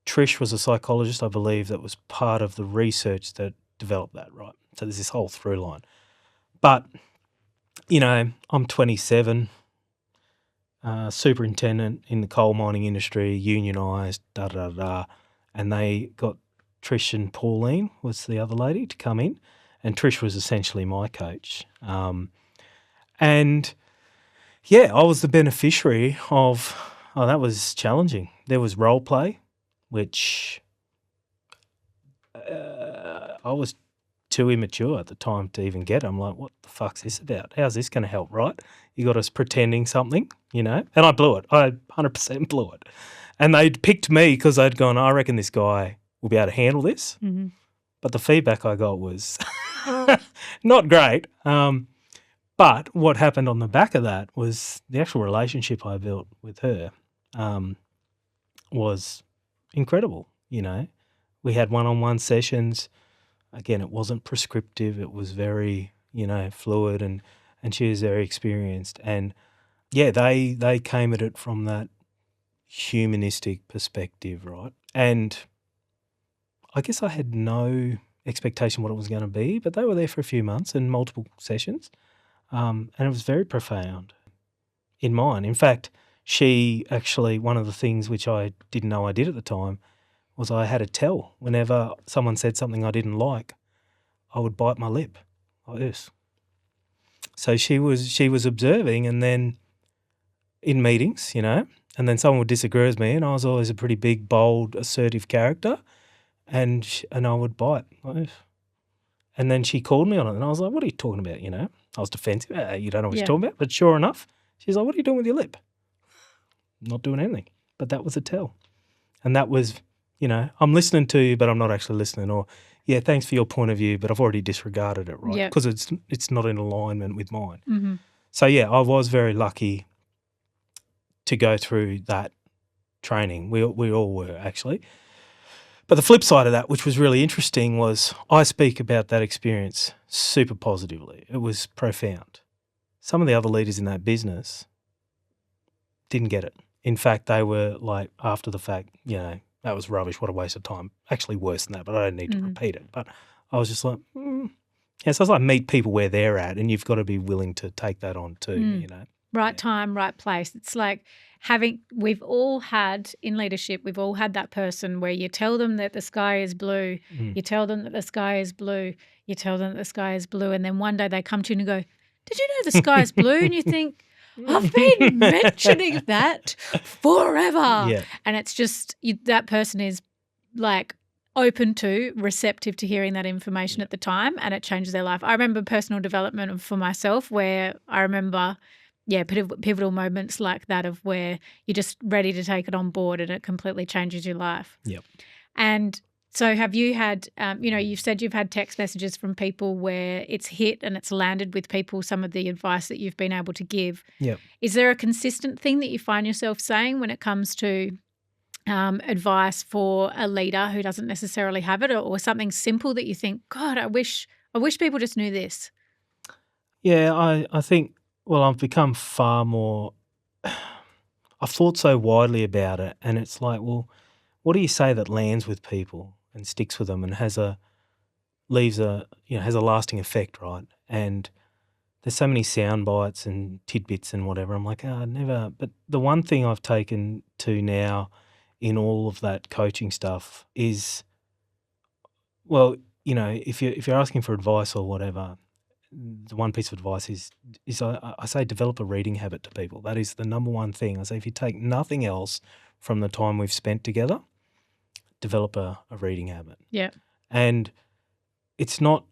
Trish was a psychologist, I believe, that was part of the research that developed that, right? So there's this whole through line. But, I'm 27, superintendent in the coal mining industry, unionised, da-da-da-da, and they got Trish and Pauline was the other lady to come in, and Trish was essentially my coach. And, yeah, I was the beneficiary of, that was challenging. There was role play, which I was too immature at the time to even get. I'm like, what the fuck's this about? How's this going to help, right? You got us pretending something, and I blew it. I 100% blew it. And they'd picked me because they'd gone, I reckon this guy will be able to handle this. Mm-hmm. But the feedback I got was not great. But what happened on the back of that was the actual relationship I built with her was incredible. We had one-on-one sessions. Again, it wasn't prescriptive. It was very, fluid, and she was very experienced. And yeah, they came at it from that humanistic perspective, right? And I guess I had no expectation what it was going to be, but they were there for a few months and multiple sessions, and it was very profound in mine. In fact, she actually, one of the things which I didn't know I did at the time was I had a tell. Whenever someone said something I didn't like, I would bite my lip like this. So she was observing, and then in meetings, and then someone would disagree with me, and I was always a pretty big, bold, assertive character, and I would bite like this. And then she called me on it, and I was like, what are you talking about, I was defensive. You don't know what you're talking about. But sure enough, she's like, what are you doing with your lip? I'm not doing anything. But that was a tell. And that was, I'm listening to you, but I'm not actually listening. Or, yeah, thanks for your point of view, but I've already disregarded it, right? Because it's not in alignment with mine. Mm-hmm. So, yeah, I was very lucky to go through that training. We all were, actually. But the flip side of that, which was really interesting, was I speak about that experience super positively. It was profound. Some of the other leaders in that business didn't get it. In fact, they were like, after the fact, that was rubbish, what a waste of time. Actually worse than that, but I don't need to repeat it. But I was just like, Yeah, so it's like meet people where they're at, and you've got to be willing to take that on too, Right time, right place. It's like we've all had in leadership, we've all had that person where you tell them that the sky is blue, you tell them that the sky is blue, you tell them that the sky is blue, and then one day they come to you and go, did you know the sky is blue? And you think, I've been mentioning that forever. Yeah. And it's just that person is like open to, receptive to hearing that information at the time, and it changes their life. I remember personal development for myself where I remember pivotal moments like that of where you're just ready to take it on board and it completely changes your life. Yep. And so have you had, you've said you've had text messages from people where it's hit and it's landed with people, some of the advice that you've been able to give. Yep. Is there a consistent thing that you find yourself saying when it comes to advice for a leader who doesn't necessarily have it, or something simple that you think, God, I wish people just knew this? Yeah, I think, well, I've become far more, I've thought so widely about it, and it's like, well, what do you say that lands with people and sticks with them and has a lasting effect, right? And there's so many sound bites and tidbits and whatever. I'm like, never. But the one thing I've taken to now in all of that coaching stuff is, well, if you're asking for advice or whatever, the one piece of advice is I say develop a reading habit to people. That is the number one thing. I say if you take nothing else from the time we've spent together, develop a reading habit. Yeah. And it's not,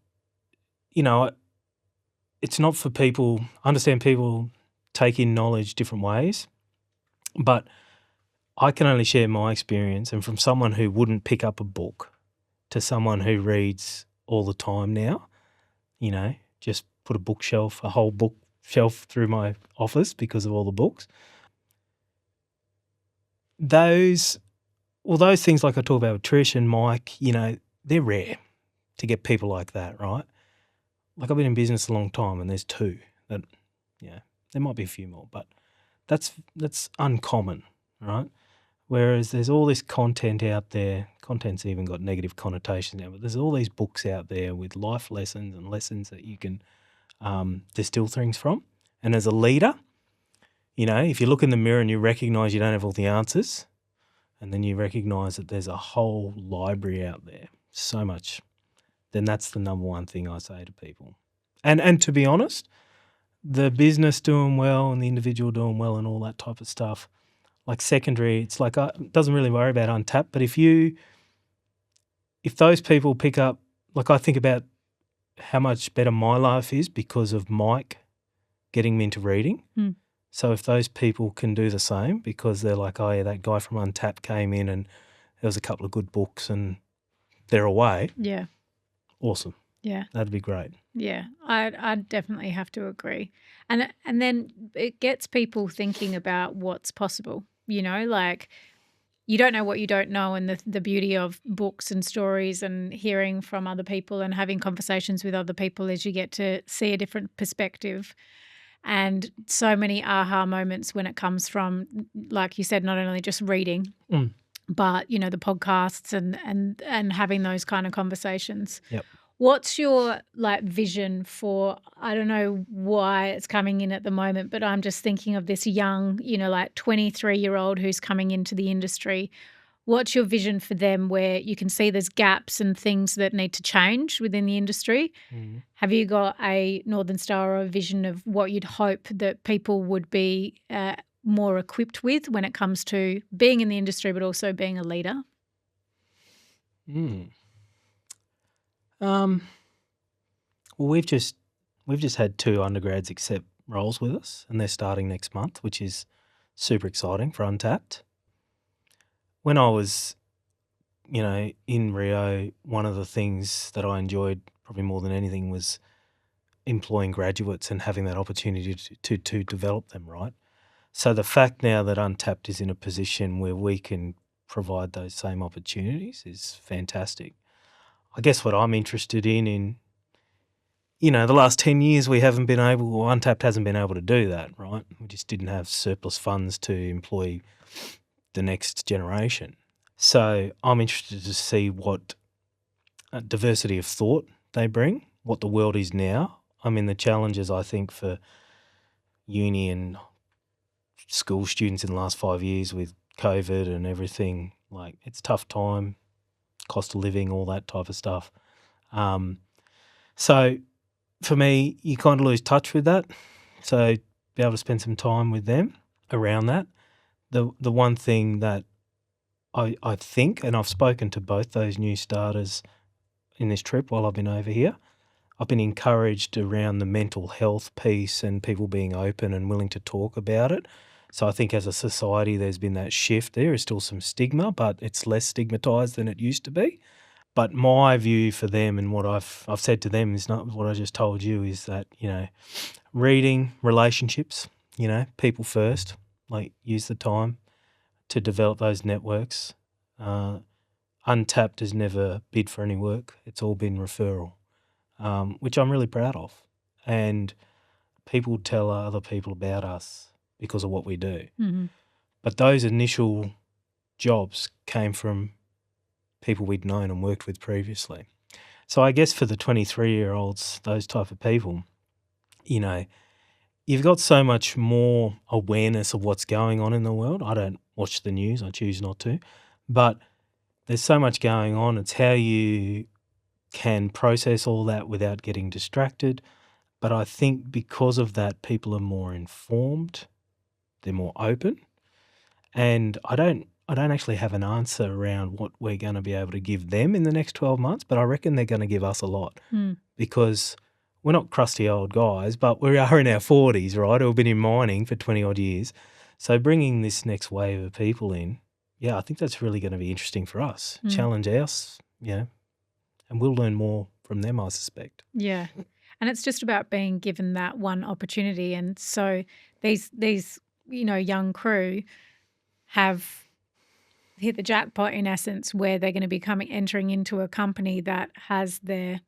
it's not for people. I understand people take in knowledge different ways, but I can only share my experience, and from someone who wouldn't pick up a book to someone who reads all the time now, just put a whole bookshelf through my office because of all the books. Those things like I talk about with Trish and Mike, they're rare to get people like that, right? Like I've been in business a long time and there's two that, there might be a few more, but that's uncommon, right? Whereas there's all this content out there. Content's even got negative connotations now, but there's all these books out there with life lessons and lessons that you can distill things from. And as a leader, if you look in the mirror and you recognise you don't have all the answers, and then you recognise that there's a whole library out there, so much, then that's the number one thing I say to people. And to be honest, the business doing well and the individual doing well and all that type of stuff, like secondary, it's like doesn't really worry about Untapped. But if those people pick up, like I think about how much better my life is because of Mike getting me into reading. Mm. So if those people can do the same because they're like, oh yeah, that guy from Untapped came in and there was a couple of good books and they're away. Yeah. Awesome. Yeah. That'd be great. Yeah, I'd definitely have to agree. And then it gets people thinking about what's possible, like you don't know what you don't know, and the beauty of books and stories and hearing from other people and having conversations with other people is you get to see a different perspective. And so many aha moments when it comes from, like you said, not only just reading, but, the podcasts and having those kind of conversations. Yep. What's your vision for, I don't know why it's coming in at the moment, but I'm just thinking of this young, 23-year-old who's coming into the industry. What's your vision for them where you can see there's gaps and things that need to change within the industry? Mm-hmm. Have you got a Northern Star or a vision of what you'd hope that people would be more equipped with when it comes to being in the industry but also being a leader? Well, we've just had 2 undergrads accept roles with us, and they're starting next month, which is super exciting for Untapped. When I was, in Rio, one of the things that I enjoyed probably more than anything was employing graduates and having that opportunity to develop them, right? So the fact now that Untapped is in a position where we can provide those same opportunities is fantastic. I guess what I'm interested in, the last 10 years Untapped hasn't been able to do that, right? We just didn't have surplus funds to employ the next generation. So I'm interested to see what diversity of thought they bring, what the world is now. I mean, the challenges I think for uni and school students in the last 5 years with COVID and everything, like it's a tough time. Cost of living, all that type of stuff. So for me, you kind of lose touch with that. So be able to spend some time with them around that. The one thing that I think, and I've spoken to both those new starters in this trip while I've been over here, I've been encouraged around the mental health piece and people being open and willing to talk about it. So I think as a society, there's been that shift. There is still some stigma, but it's less stigmatized than it used to be. But my view for them and what I've said to them is not what I just told you, is that, reading, relationships, people first, like use the time, to develop those networks. Untapped has never bid for any work. It's all been referral, which I'm really proud of. And people tell other people about us because of what we do. Mm-hmm. But those initial jobs came from people we'd known and worked with previously. So I guess for the 23-year-olds, those type of people, you know, you've got so much more awareness of what's going on in the world. I don't watch the news. I choose not to. But there's so much going on. It's how you can process all that without getting distracted. But I think because of that, people are more informed. They're more open. And I don't actually have an answer around what we're going to be able to give them in the next 12 months, but I reckon they're going to give us a lot because we're not crusty old guys, but we are in our 40s, right? Who've been in mining for 20 odd years. So bringing this next wave of people in, I think that's really going to be interesting for us. Challenge us, and we'll learn more from them, I suspect. Yeah. And it's just about being given that one opportunity. And so these young crew have hit the jackpot in essence, where they're going to be entering into a company that has their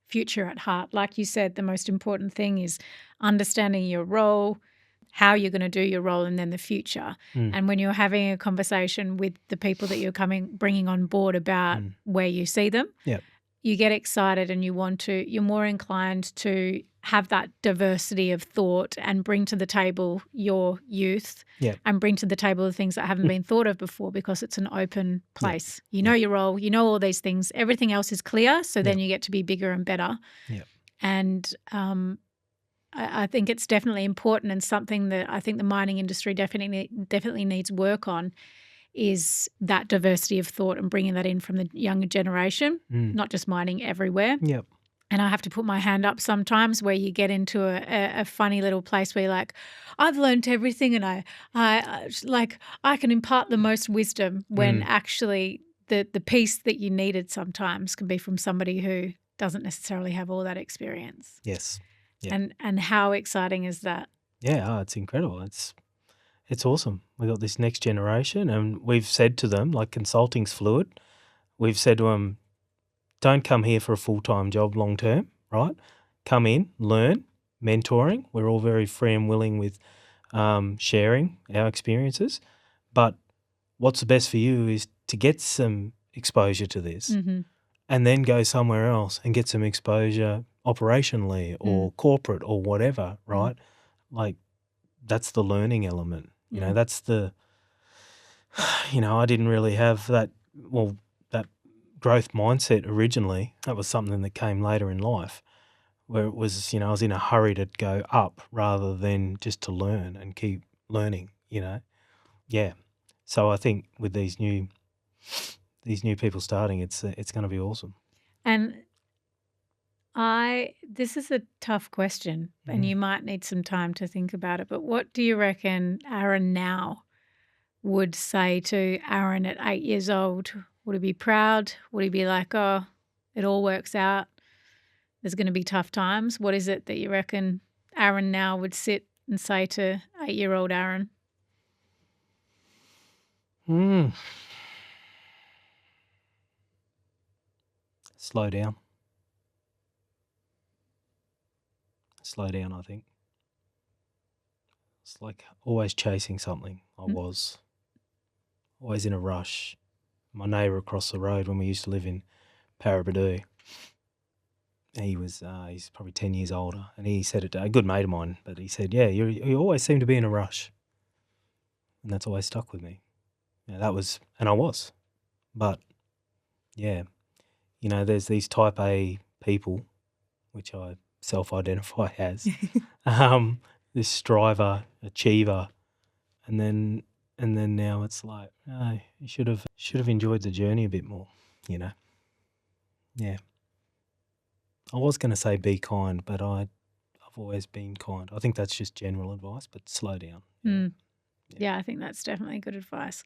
future at heart. Like you said, the most important thing is understanding your role, how you're going to do your role, and then the future. And when you're having a conversation with the people that you're bringing on board about where you see them, you get excited and you're more inclined to have that diversity of thought and bring to the table your youth and bring to the table the things that haven't been thought of before, because it's an open place. You know your role, you know all these things. Everything else is clear, so then you get to be bigger and better. And I think it's definitely important, and something that I think the mining industry definitely needs work on is that diversity of thought and bringing that in from the younger generation, not just mining, everywhere. And I have to put my hand up sometimes where you get into a funny little place where you're like, I've learned everything and I can impart the most wisdom, when actually the piece that you needed sometimes can be from somebody who doesn't necessarily have all that experience. Yes. And how exciting is that? Yeah, it's incredible. It's awesome. We got this next generation, and we've said to them, like, consulting's fluid. We've said to them, don't come here for a full-time job long term, right? Come in, learn, mentoring. We're all very free and willing with sharing our experiences. But what's the best for you is to get some exposure to this and then go somewhere else and get some exposure operationally or corporate or whatever, right? Like, that's the learning element. You know, that's the, I didn't really have that growth mindset originally. That was something that came later in life, where it was, I was in a hurry to go up rather than just to learn and keep learning, Yeah. So I think with these new people starting, it's going to be awesome. And this is a tough question, and you might need some time to think about it, but what do you reckon Aaron now would say to Aaron at 8 years old? Would he be proud? Would he be like, oh, it all works out, there's going to be tough times? What is it that you reckon Aaron now would sit and say to 8-year-old Aaron? Slow down. Slow down, I think. It's like always chasing something. I was always in a rush. My neighbour across the road, when we used to live in Paraburdoo, he's probably 10 years older, and he said it to a good mate of mine, but he said, you always seem to be in a rush. And that's always stuck with me. And I was. But, there's these type A people, which I self-identify as, this striver, achiever, and then now it's like, no, you should have enjoyed the journey a bit more, Yeah. I was going to say be kind, but I've always been kind. I think that's just general advice, but slow down. Yeah, I think that's definitely good advice.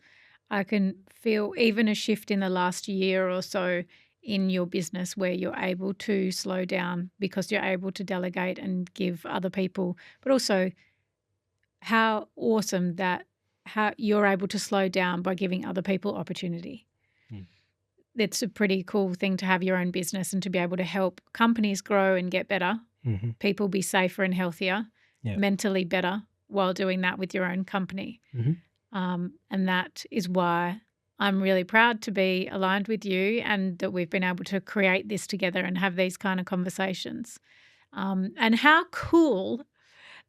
I can feel even a shift in the last year or so in your business where you're able to slow down because you're able to delegate and give other people, but also how awesome that how you're able to slow down by giving other people opportunity. Mm. It's a pretty cool thing to have your own business and to be able to help companies grow and get better, Mm-hmm. people be safer and healthier, Yeah. mentally better while doing that with your own company. Mm-hmm. And that is why I'm really proud to be aligned with you and that we've been able to create this together and have these kind of conversations. And how cool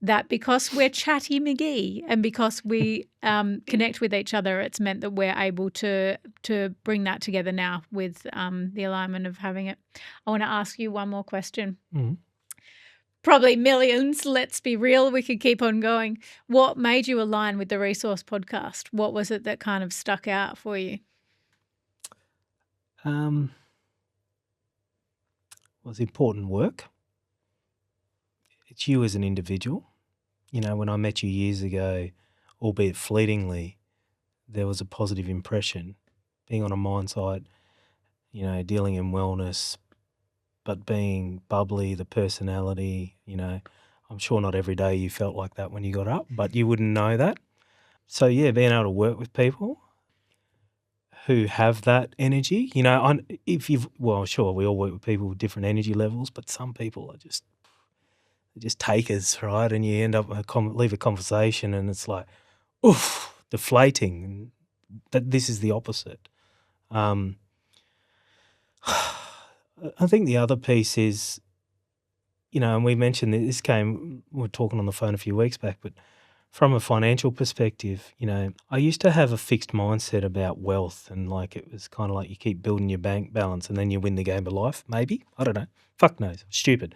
that because we're chatty McGee and because we connect with each other, it's meant that we're able to bring that together now with the alignment of having it. I want to ask you one more question. Mm-hmm. Probably millions, let's be real. We could keep on going. What made you align with the Resource podcast? What was it that kind of stuck out for you? Was important work. It's you as an individual. You know, when I met you years ago, albeit fleetingly, there was a positive impression. Being on a mine site, you know, dealing in wellness, but being bubbly, the personality, you know, I'm sure not every day you felt like that when you got up, but you wouldn't know that. So, yeah, being able to work with people who have that energy, you know, well, sure, we all work with people with different energy levels, but some people are just takers, right? And you end up leave a conversation and it's like, oof, deflating. And that this is the opposite. I think the other piece is, you know, and we mentioned this we were talking on the phone a few weeks back, but from a financial perspective, you know, I used to have a fixed mindset about wealth and like it was kind of like you keep building your bank balance and then you win the game of life, maybe. I don't know. Fuck knows. Stupid.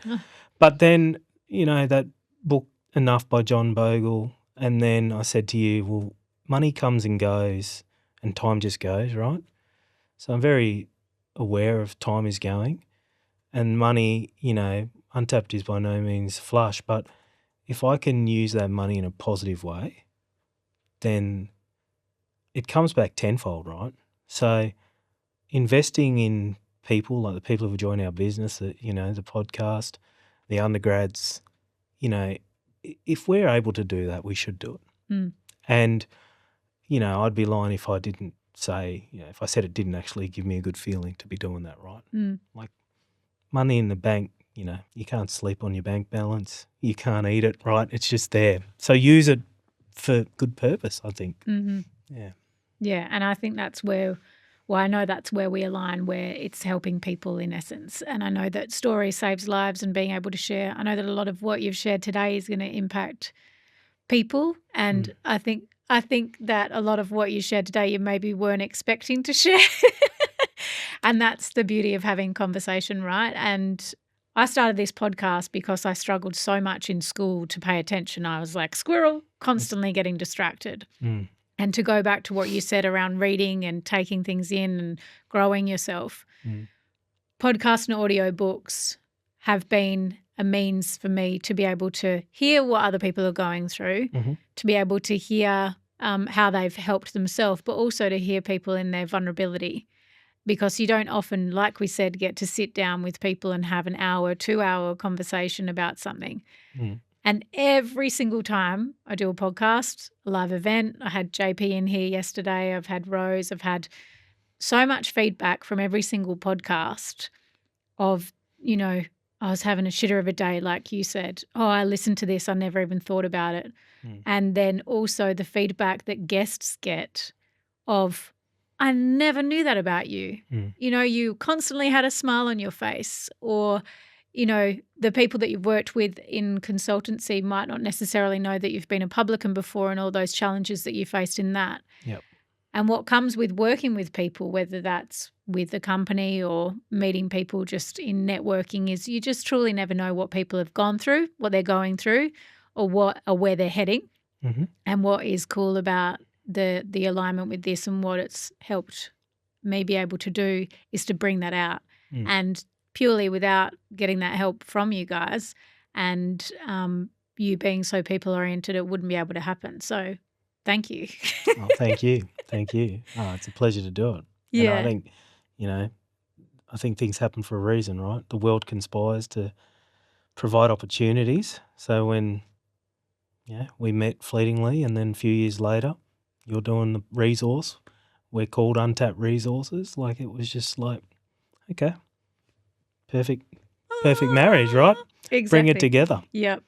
But then, you know, that book Enough by John Bogle, and then I said to you, well, money comes and goes and time just goes, right? So I'm very aware of time is going and money, you know, untapped is by no means flush, but if I can use that money in a positive way, then it comes back tenfold, right? So investing in people, like the people who join our business, you know, the podcast, the undergrads, you know, if we're able to do that, we should do it. Mm. And, you know, I'd be lying if I didn't say, you know, if I said it didn't actually give me a good feeling to be doing that, right? Mm. Like money in the bank, you know, you can't sleep on your bank balance. You can't eat it, right? It's just there. So use it for good purpose, I think. Mm-hmm. Yeah. Yeah, and I think that's where, well, I know that's where we align, where it's helping people in essence. And I know that story saves lives and being able to share. I know that a lot of what you've shared today is going to impact people. And I think that a lot of what you shared today, you maybe weren't expecting to share. And that's the beauty of having conversation, right? And I started this podcast because I struggled so much in school to pay attention. I was like squirrel, constantly getting distracted. Mm. And to go back to what you said around reading and taking things in and growing yourself, podcasts and audio books have been a means for me to be able to hear what other people are going through, to be able to hear how they've helped themselves, but also to hear people in their vulnerability. Because you don't often, like we said, get to sit down with people and have an hour, 2-hour conversation about something. And every single time I do a podcast, a live event, I had JP in here yesterday, I've had Rose, I've had so much feedback from every single podcast of, you know, I was having a shitter of a day, like you said. Oh, I listened to this, I never even thought about it. And then also the feedback that guests get of, I never knew that about you. You know, you constantly had a smile on your face, or, you know, the people that you've worked with in consultancy might not necessarily know that you've been a publican before and all those challenges that you faced in that. Yep. And what comes with working with people, whether that's with a company or meeting people just in networking, is you just truly never know what people have gone through, what they're going through, or where they're heading. And what is cool about the alignment with this and what it's helped me be able to do is to bring that out. And purely without getting that help from you guys and you being so people-oriented, it wouldn't be able to happen. So thank you. Oh, thank you. Thank you. Oh, it's a pleasure to do it. Yeah. And I think, you know, I think things happen for a reason, right? The world conspires to provide opportunities. So when, yeah, we met fleetingly and then a few years later, you're doing the resource. We're called Untapped Resources. Like, it was just like, okay, perfect marriage, right? Exactly. Bring it together. Yep.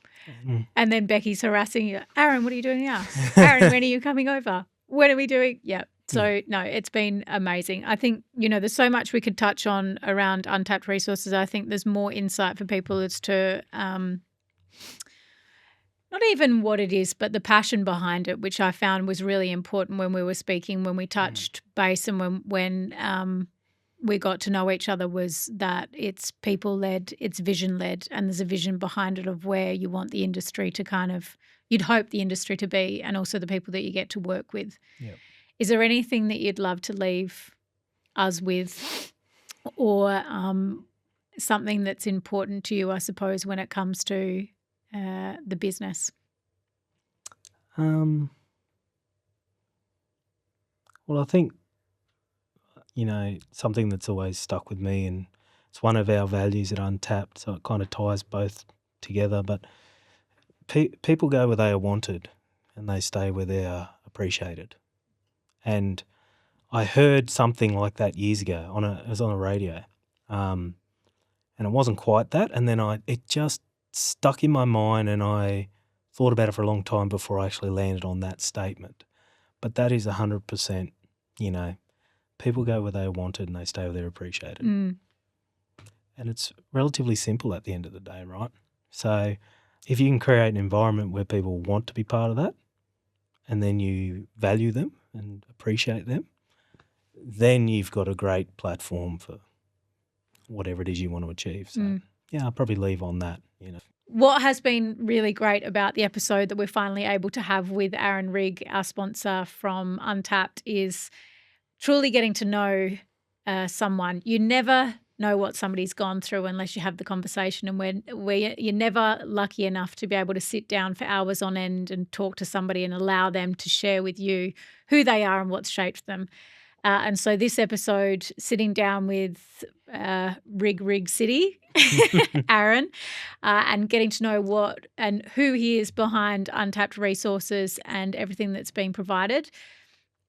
And then Becky's harassing you. Aaron, what are you doing now? Aaron, when are you coming over? When are we doing? Yep. So, no, it's been amazing. I think, there's so much we could touch on around Untapped Resources. I think there's more insight for people as to not even what it is, but the passion behind it, which I found was really important when we were speaking, when we touched base and when we got to know each other, was that it's people-led, it's vision-led, and there's a vision behind it of where you want the industry to you'd hope the industry to be, and also the people that you get to work with. Yep. Is there anything that you'd love to leave us with, or something that's important to you, I suppose, when it comes to the business? Well, I think, something that's always stuck with me, and it's one of our values at Untapped, so it kind of ties both together, but people go where they are wanted and they stay where they are appreciated. And I heard something like that years ago. It was on the radio, and it wasn't quite that. And then it just stuck in my mind, and I thought about it for a long time before I actually landed on that statement. But that is 100%. People go where they are wanted and they stay where they're appreciated. And it's relatively simple at the end of the day, right? So if you can create an environment where people want to be part of that, and then you value them and appreciate them, then you've got a great platform for whatever it is you want to achieve. So, I'll probably leave on that, What has been really great about the episode that we're finally able to have with Aaron Rigg, our sponsor from Untapped, is truly getting to know someone. You never know what somebody's gone through unless you have the conversation, and where you're never lucky enough to be able to sit down for hours on end and talk to somebody and allow them to share with you who they are and what's shaped them. And so this episode, sitting down with Rig City, Aaron, and getting to know what and who he is behind Untapped Resources and everything that's being provided,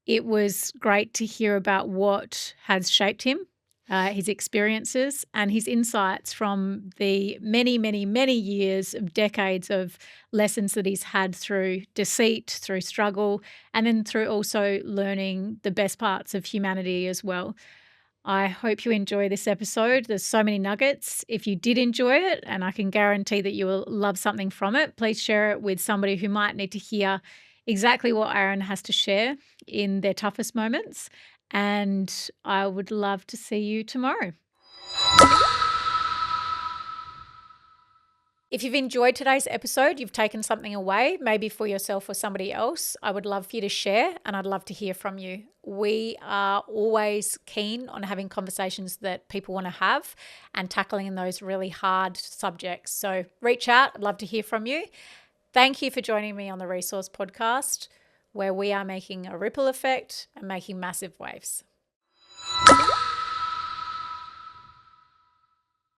it was great to hear about what has shaped him, his experiences and his insights from the many, many, many years of decades of lessons that he's had through deceit, through struggle, and then through also learning the best parts of humanity as well. I hope you enjoy this episode. There's so many nuggets. If you did enjoy it, and I can guarantee that you will love something from it, please share it with somebody who might need to hear exactly what Aaron has to share in their toughest moments. And I would love to see you tomorrow. If you've enjoyed today's episode, you've taken something away, maybe for yourself or somebody else, I would love for you to share, and I'd love to hear from you. We are always keen on having conversations that people want to have and tackling those really hard subjects. So reach out. I'd love to hear from you. Thank you for joining me on the Resource Podcast, where we are making a ripple effect and making massive waves.